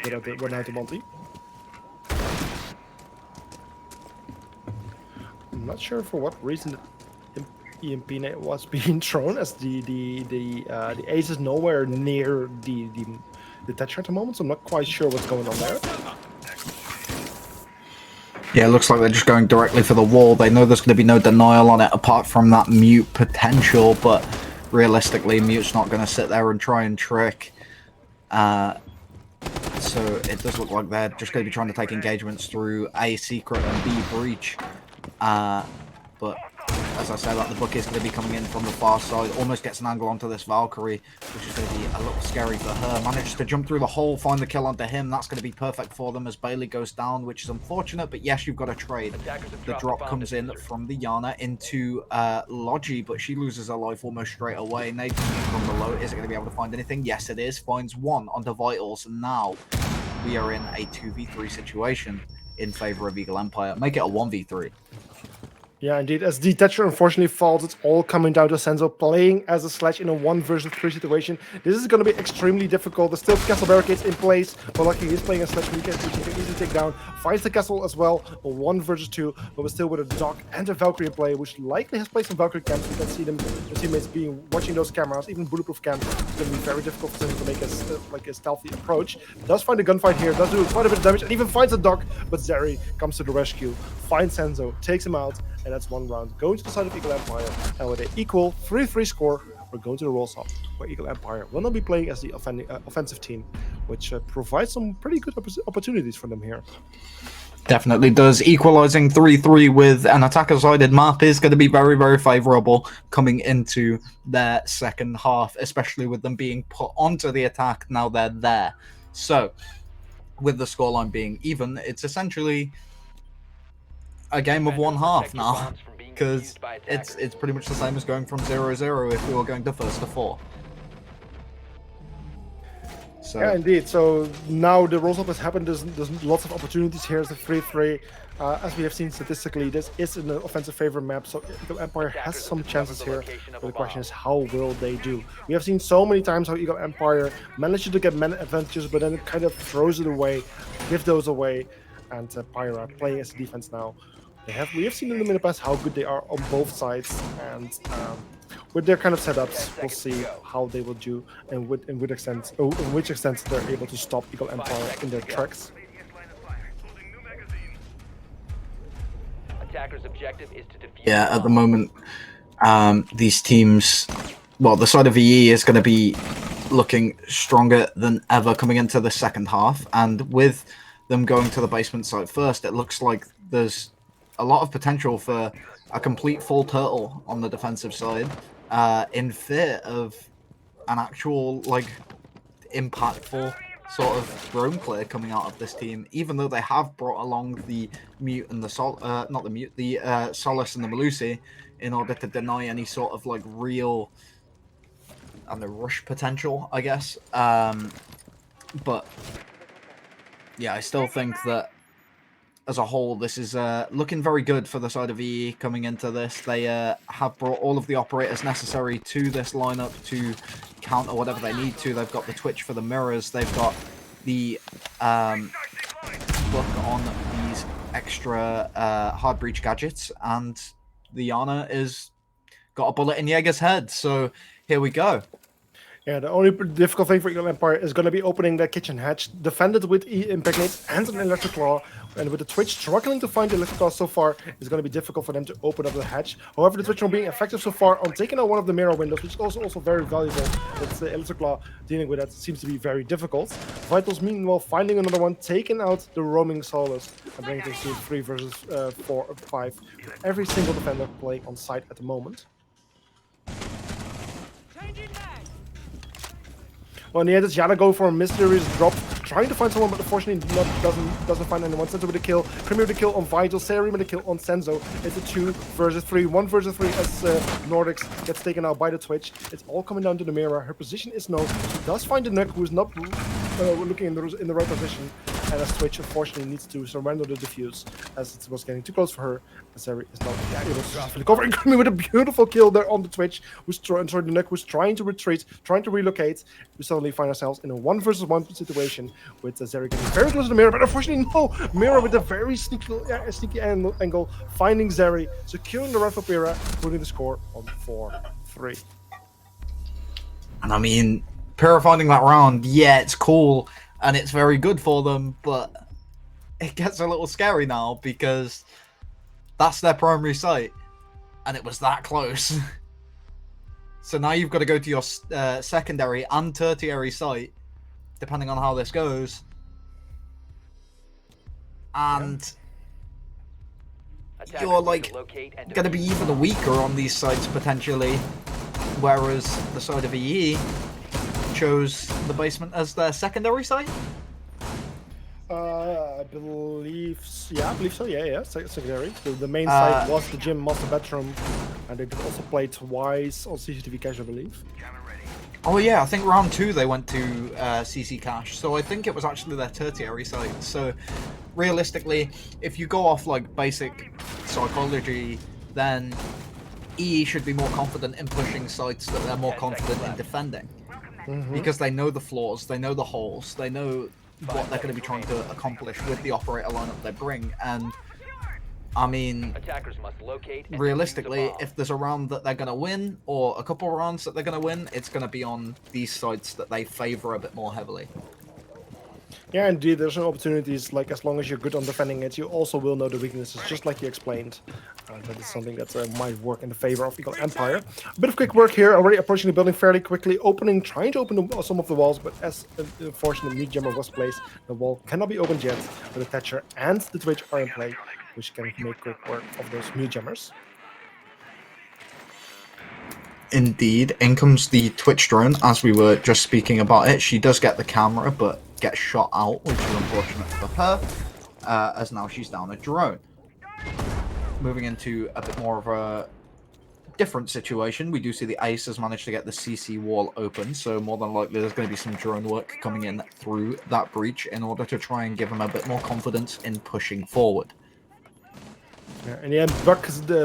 Without the Monty. I'm not sure for what reason the EMP was being thrown, as the ace is nowhere near the Thatcher at the moment, so I'm not quite sure what's going on there. Yeah, it looks like they're just going directly for the wall. They know there's going to be no denial on it apart from that mute potential, but realistically, mute's not going to sit there and try and trick. So it does look like they're just going to be trying to take engagements through A, secret, and B, breach. But as I said, the book is going to be coming in from the far side. Almost gets an angle onto this Valkyrie, which is going to be a little scary for her. Manages to jump through the hole, find the kill onto him. That's going to be perfect for them as Bailey goes down, which is unfortunate. But yes, you've got a trade. The drop comes in from the Yana into Logi, but she loses her life almost straight away. Nade from below. Is it going to be able to find anything? Yes, it is. Finds one onto Vitals. And now we are in a 2v3 situation in favor of Eagle Empire. Make it a 1v3. Yeah, indeed. As Detector unfortunately falls, it's all coming down to Senzo playing as a Sledge in a 1 versus 3 situation. This is going to be extremely difficult. There's still castle barricades in place, but luckily he's playing a Sledge which he can easily take down. Finds the castle as well, a 1 versus 2, but we're still with a Doc and a Valkyrie in play, which likely has played some Valkyrie camps. We can see them, the teammates watching those cameras, even bulletproof camps. It's going to be very difficult for Senzo to make a stealthy approach. Does find a gunfight here, does do quite a bit of damage, and even finds a Doc, but Zeri comes to the rescue, finds Senzo, takes him out, and that's 1 round going to the side of Eagle Empire. And with an equal 3-3 score, we're going to the roll stop, where Eagle Empire will not be playing as the offensive team, which provides some pretty good opportunities for them here. Definitely does. Equalizing 3-3 with an attacker-sided map is going to be very, very favourable coming into their second half, especially with them being put onto the attack now they're there. So, with the scoreline being even, it's essentially a game of 1 half now, because it's pretty much the same as going from 0-0 if we were going to first to 4. So So Yeah, indeed. So now the rolls up has happened. There's lots of opportunities here. It's a 3-3. As we have seen statistically, this is an offensive favor map, so Eagle Empire has some chances here. But the question is, how will they do? We have seen so many times how Eagle Empire manages to get man advantages, but then it kind of throws it away, give those away, and Pyra playing as a defense now. We have seen in the past how good they are on both sides, and with their kind of setups, we'll see how they will do and in which extent they're able to stop Eagle Empire in their tracks. Attacker's objective is to defuse. yeah, at the moment, these teams, well, the side of EE is going to be looking stronger than ever coming into the second half, and with them going to the basement side first, it looks like there's a lot of potential for a complete full turtle on the defensive side, in fear of an actual like impactful sort of roam clear coming out of this team, even though they have brought along the mute and the Solace and the Melusi in order to deny any sort of like real and the rush potential, I guess. But yeah, I still think that as a whole, this is looking very good for the side of EE coming into this. They have brought all of the operators necessary to this lineup to counter whatever they need to. They've got the Twitch for the mirrors. They've got the book on these extra hard breach gadgets. And the Yana is got a bullet in Jaeger's head. So here we go. Yeah, the only difficult thing for Eagle Empire is going to be opening that kitchen hatch, defended with Impregnate and an Electric Claw, and with the Twitch struggling to find the Electric Claw so far, it's going to be difficult for them to open up the hatch. However, the Twitch are being effective so far on taking out one of the mirror windows, which is also very valuable. It's the Electric Claw dealing with that seems to be very difficult. Vitals, meanwhile, finding another one, taking out the roaming Solace, and bringing it to 3 versus 4 or 5. Every single defender playing on site at the moment. Well, in the end, it's Yana go for a mysterious drop, trying to find someone, but unfortunately doesn't find anyone. Senzo with a kill, Premier with a kill on Vital, Seri with a kill on Senzo. It's a 2 versus 3, 1 versus 3 as Nordics gets taken out by the Twitch. It's all coming down to the mirror. Her position is no. She does find the Nook, who is not looking in the right position. And as Twitch unfortunately needs to surrender the defuse as it was getting too close for her. Seri is not able to successfully cover, and coming with a beautiful kill there on the Twitch, the Nook was trying to retreat, trying to relocate. We suddenly find ourselves in a 1 versus 1 situation with Seri getting very close to the mirror, but unfortunately no! Mirror with a very sneaky angle, finding Seri, securing the rifle Pira, putting the score on 4-3. And I mean, Pira finding that round, yeah, it's cool. And it's very good for them, but it gets a little scary now because that's their primary site, and it was that close. So now you've got to go to your secondary and tertiary site, depending on how this goes. And you're like going to be even weaker on these sites potentially, whereas the side of EE chose the basement as their secondary site. I believe so. Yeah. Secondary. The main site was the gym, master bedroom, and they did also play twice on CCTV cache, I believe. Oh yeah, I think round 2 they went to CC cache, so I think it was actually their tertiary site. So realistically, if you go off like basic psychology, then EE should be more confident in pushing sites that they're more confident in defending. Because they know the flaws, they know the holes, they know what they're going to be trying to accomplish with the operator lineup they bring. And I mean, realistically, if there's a round that they're going to win, or a couple rounds that they're going to win, it's going to be on these sites that they favor a bit more heavily. Yeah, indeed, there's no opportunities, like as long as you're good on defending it, you also will know the weaknesses, just like you explained. That is something that might work in the favor of Eagle Empire. A bit of quick work here, already approaching the building fairly quickly, trying to open some of the walls, but as unfortunately mute jammer was placed, the wall cannot be opened yet, but the Thatcher and the Twitch are in play, which can make quick work of those mute jammers. Indeed, in comes the Twitch drone, as we were just speaking about it. She does get the camera, but gets shot out, which is unfortunate for her, as now she's down a drone. Moving into a bit more of a different situation. We do see the Ace has managed to get the CC wall open, so more than likely there's going to be some drone work coming in through that breach in order to try and give him a bit more confidence in pushing forward. Yeah, in the end,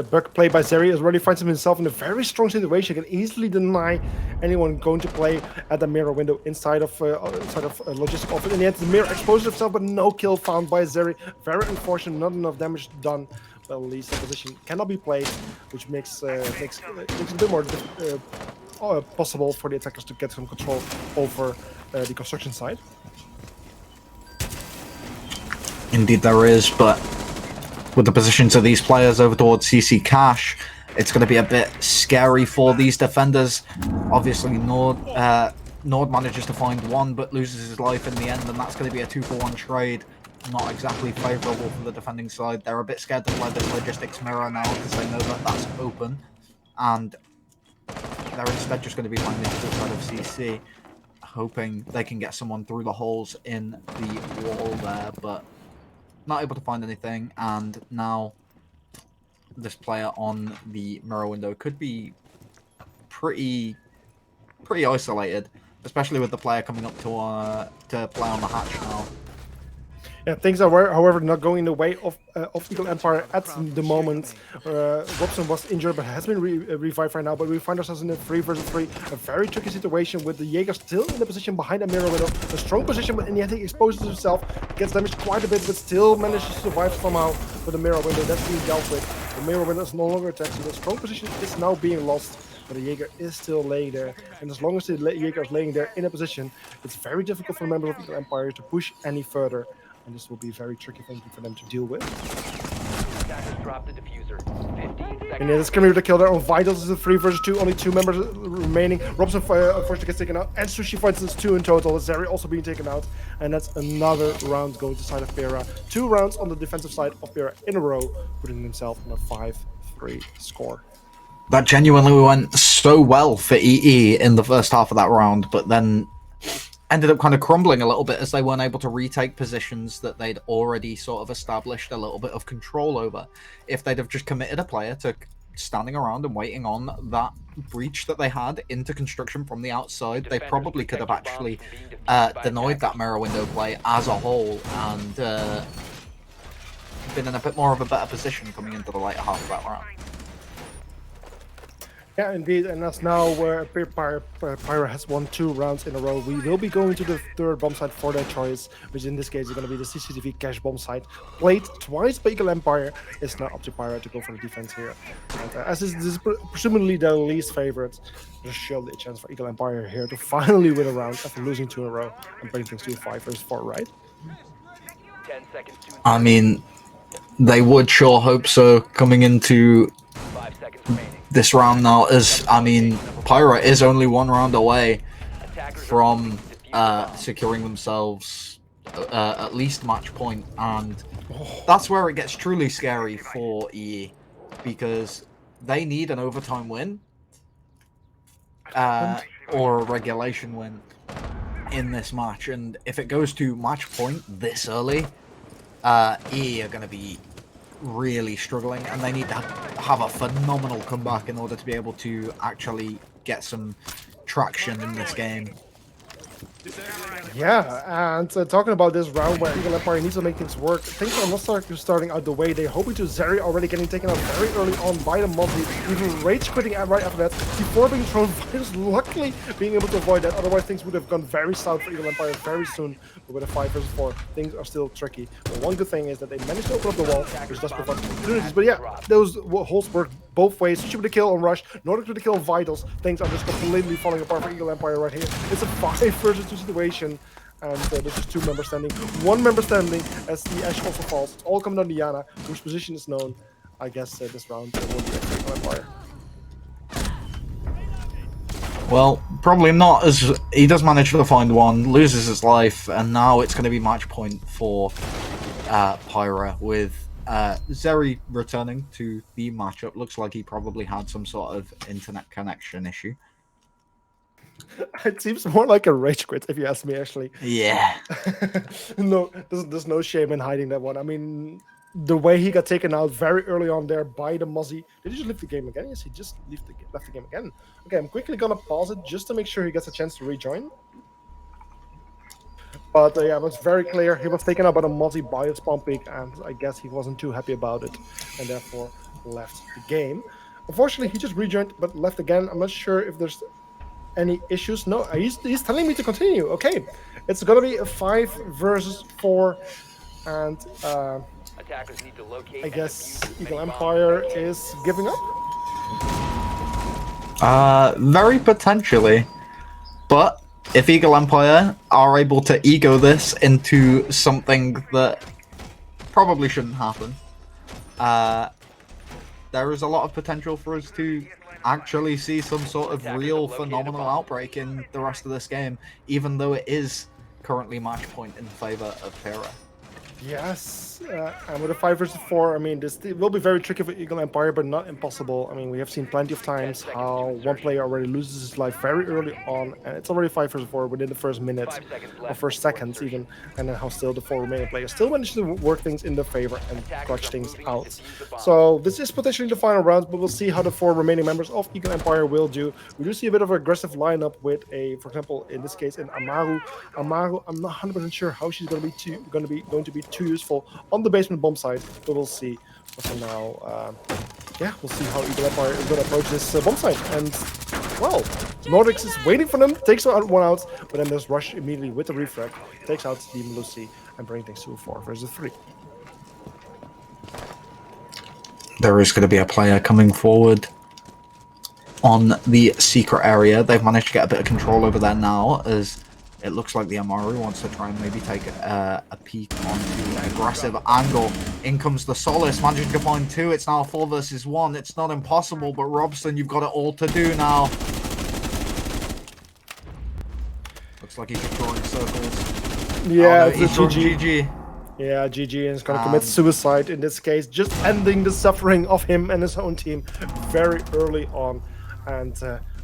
Buck play by Zeri already finds himself in a very strong situation. He can easily deny anyone going to play at the mirror window inside of logistic office. In the end, the mirror exposes himself, but no kill found by Zeri. Very unfortunate, not enough damage done. Well, at least the position cannot be played, which makes it a bit more possible for the attackers to get some control over the construction side. Indeed there is, but with the positions of these players over towards CC Cash, it's going to be a bit scary for these defenders. Obviously, Nord manages to find one, but loses his life in the end, and that's going to be a 2-for-1 trade. Not exactly favourable for the defending side. They're a bit scared to play the logistics mirror now because they know that that's open, and they're instead just going to be playing the opposite side of CC, hoping they can get someone through the holes in the wall there, but not able to find anything. And now this player on the mirror window could be pretty isolated, especially with the player coming up to play on the hatch now. Yeah, things are, however, not going the way of Eagle Empire at the moment. Robson was injured, but has been revived right now. But we find ourselves in a 3-versus-3, a very tricky situation with the Jaeger still in the position behind the mirror window. A strong position, but in the end he exposes himself, gets damaged quite a bit, but still manages to survive somehow with the mirror window. That's being dealt with. The mirror window is no longer attacked, so the strong position is now being lost. But the Jaeger is still laying there, and as long as the Jaeger is laying there in a position, it's very difficult for the members of Eagle Empire to push any further. And this will be a very tricky thing for them to deal with. Attackers drop the diffuser. 15 seconds. And yeah, this coming with a kill there on Vitals. Is a 3-versus-2, only 2 members remaining. Robson unfortunately gets taken out, and Sushi fights is 2 in total. Zeri also being taken out, and that's another round going to the side of Pera. 2 rounds on the defensive side of Pera in a row, putting himself on a 5-3 score. That genuinely went so well for EE in the first half of that round, but then ended up kind of crumbling a little bit as they weren't able to retake positions that they'd already sort of established a little bit of control over. If they'd have just committed a player to standing around and waiting on that breach that they had into construction from the outside, they probably could have actually denied that mirror window play as a whole and been in a bit more of a better position coming into the later half of that round. Yeah, indeed, and that's now where Pyra has won 2 rounds in a row. We will be going to the 3rd bomb site for their choice, which in this case is going to be the CCTV cache bomb site. Played twice by Eagle Empire. It's now up to Pyra to go for the defense here. And, as this is presumably their least favorite, there's surely a chance for Eagle Empire here to finally win a round after losing 2 in a row and bring things to a 5-versus-4, right? 10 seconds to I mean, they would sure hope so coming into 5 seconds remaining. this round now, as I mean, Pyra is only 1 round away Attackers from securing themselves at least match point, and that's where it gets truly scary for EE, because they need an overtime win or a regulation win in this match, and if it goes to match point this early, EE are going to be really struggling, and they need to have a phenomenal comeback in order to be able to actually get some traction in this game. Yeah, and talking about this round where Eagle Empire needs to make things work, things are not starting out the way. They're hoping to Zeri already getting taken out very early on by the Monty, even rage quitting right after that, before being thrown virus, luckily being able to avoid that. Otherwise things would have gone very south for Eagle Empire very soon. But with a 5-versus-4, things are still tricky. But one good thing is that they managed to open up the wall, which does provide opportunities. But yeah, those holes work both ways. Shoot with a kill on Rush, Nordic with a kill on Vitals. Things are just completely falling apart for Eagle Empire right here. It's a 5-versus-2 situation. And there's just 2 members standing. 1 member standing as the Ash also falls. It's all coming down to Yana, whose position is known. I guess this round will be a Eagle Empire. Well, probably not, as he does manage to find one, loses his life, and now it's going to be match point for Pyra, with Zeri returning to the matchup. Looks like he probably had some sort of internet connection issue. It seems more like a rage quit, if you ask me, actually. Yeah. No, there's no shame in hiding that one. I mean, the way he got taken out very early on there by the Mozzie. Did he just leave the game again? Yes, he just left the game again. Okay, I'm quickly gonna pause it just to make sure he gets a chance to rejoin. But yeah, it was very clear. He was taken out by the Mozzie by his spawn peak, and I guess he wasn't too happy about it, and therefore left the game. Unfortunately, he just rejoined, but left again. I'm not sure if there's any issues. No, he's telling me to continue. Okay, it's gonna be a 5 versus 4, and Attackers need to locate I and guess defuse as Eagle many bombs Empire as they can. is giving up. Very potentially. But if Eagle Empire are able to ego this into something that probably shouldn't happen, there is a lot of potential for us to actually see some sort of real phenomenal outbreak in the rest of this game, even though it is currently match point in favor of Pyrrha. Yes, and with a 5 versus 4, I mean, this will be very tricky for Eagle Empire, but not impossible. I mean, we have seen plenty of times how one player already loses his life very early on, and it's already 5 versus 4 within the first minute 5 seconds or left first before seconds insertion. even, and then how still the 4 remaining players still manage to work things in their favor and clutch things out. So this is potentially the final round, but we'll see how the 4 remaining members of Eagle Empire will do. We do see a bit of an aggressive lineup with for example, in this case, in Amaru. Amaru, I'm not 100% sure how she's going to be too useful on the basement bomb side, but we'll see. But for now, yeah, we'll see how Eagle Empire is going to approach this bomb site. And, well, Nordics is waiting for them, takes one out, but then there's Rush immediately with the refrag, takes out Demon Lucy, and brings things to a 4 versus 3. There is going to be a player coming forward on the secret area. They've managed to get a bit of control over there now, as it looks like the Amaru wants to try and maybe take a peek onto an aggressive angle. In comes the Solace, managing to find 2. It's now 4 versus 1. It's not impossible, but Robson, you've got it all to do now. Looks like he's just drawing circles. Yeah, Oh, no, it's he's a drawing GG. GG. Yeah, GG is going to commit suicide in this case, just ending the suffering of him and his own team very early on. And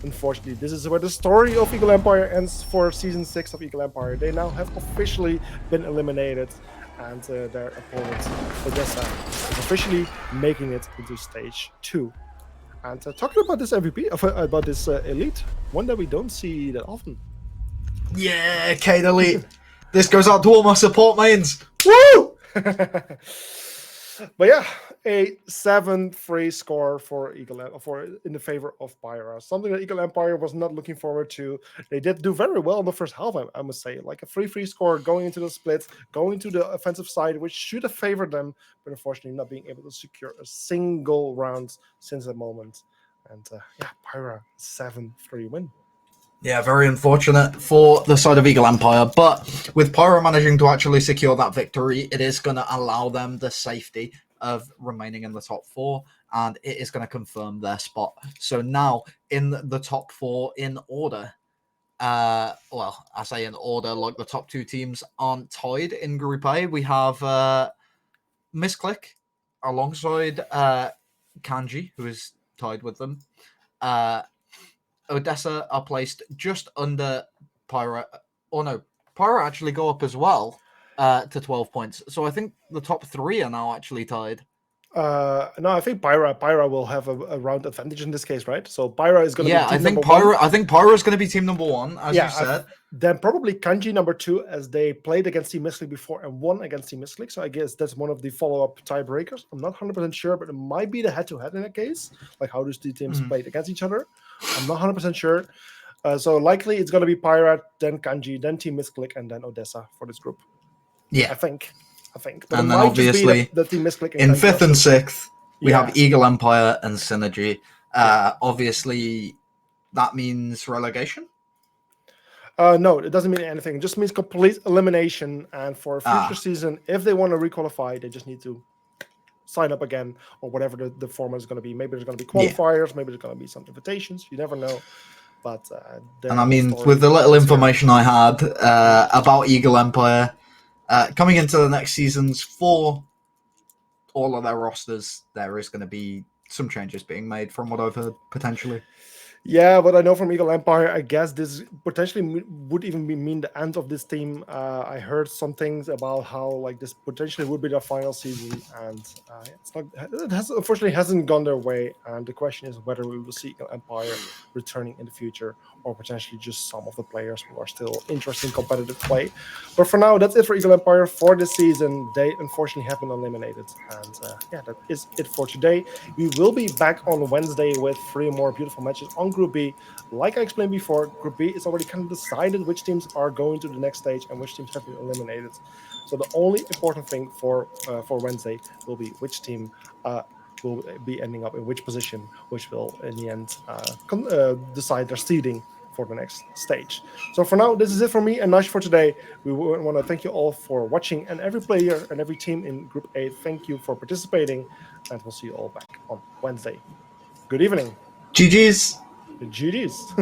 unfortunately, this is where the story of Eagle Empire ends for Season 6 of Eagle Empire. They now have officially been eliminated, and their opponent, Odessa, is officially making it into Stage 2. And talking about this MVP, about this Elite, one that we don't see that often. Yeah, Kate Elite. This goes out to all my support mains. Woo! But yeah, a 7-3 score for in the favor of Pyra. Something that Eagle Empire was not looking forward to. They did do very well in the first half, I must say. Like a 3-3 score going into the split, going to the offensive side, which should have favored them, but unfortunately not being able to secure a single round since that moment. And yeah, Pyra 7-3 win. Yeah, very unfortunate for the side of Eagle Empire, but with Pyro managing to actually secure that victory, it is going to allow them the safety of remaining in the top 4, and it is going to confirm their spot. So now, in the top 4 in order, well, I say in order, like the top 2 teams aren't tied in Group A. We have Misclick alongside Kanji, who is tied with them. Odessa are placed just under Pyra. Oh no, Pyra actually go up as well to 12 points. So I think the top 3 are now actually tied. No, I think Pyra will have a round advantage in this case, right? So Pyra is going to be team number 1. I think Pyra is going to be team number 1, as you said. Then probably Kanji number 2, as they played against Team Misclick before and won against Team Misclick. So I guess that's one of the follow-up tiebreakers. I'm not 100% sure, but it might be the head-to-head in that case. Like how those two teams played against each other. I'm not 100% sure. So likely it's going to be Pyra, then Kanji, then Team Misclick, and then Odessa for this group. Yeah. I think. But and then obviously the Team Misclick in 5th and 6th, we Yeah. have Eagle Empire and Synergy. Obviously, that means relegation. No, it doesn't mean anything. It just means complete elimination. And for a future season, if they want to requalify, they just need to sign up again or whatever the format is going to be. Maybe there's going to be qualifiers. Maybe there's going to be some invitations. You never know. But and I mean, with the little information I had about Eagle Empire coming into the next seasons for all of their rosters, there is going to be some changes being made from what I've heard, potentially. Yeah, but I know from Eagle Empire, I guess this potentially would even mean the end of this team. I heard some things about how like this potentially would be their final season, and it's not. It has unfortunately hasn't gone their way. And the question is whether we will see Eagle Empire returning in the future, or potentially just some of the players who are still interested in competitive play. But for now, that's it for Eagle Empire for this season. They unfortunately have been eliminated, and yeah, that is it for today. We will be back on Wednesday with 3 more beautiful matches on Group B. Like I explained before, Group B is already kind of decided which teams are going to the next stage and which teams have been eliminated. So the only important thing for Wednesday will be which team will be ending up in which position, which will in the end decide their seeding for the next stage. So for now, this is it for me and Nash for today. We want to thank you all for watching, and every player and every team in Group A, thank you for participating, and we'll see you all back on Wednesday. Good evening. GG's. GG's.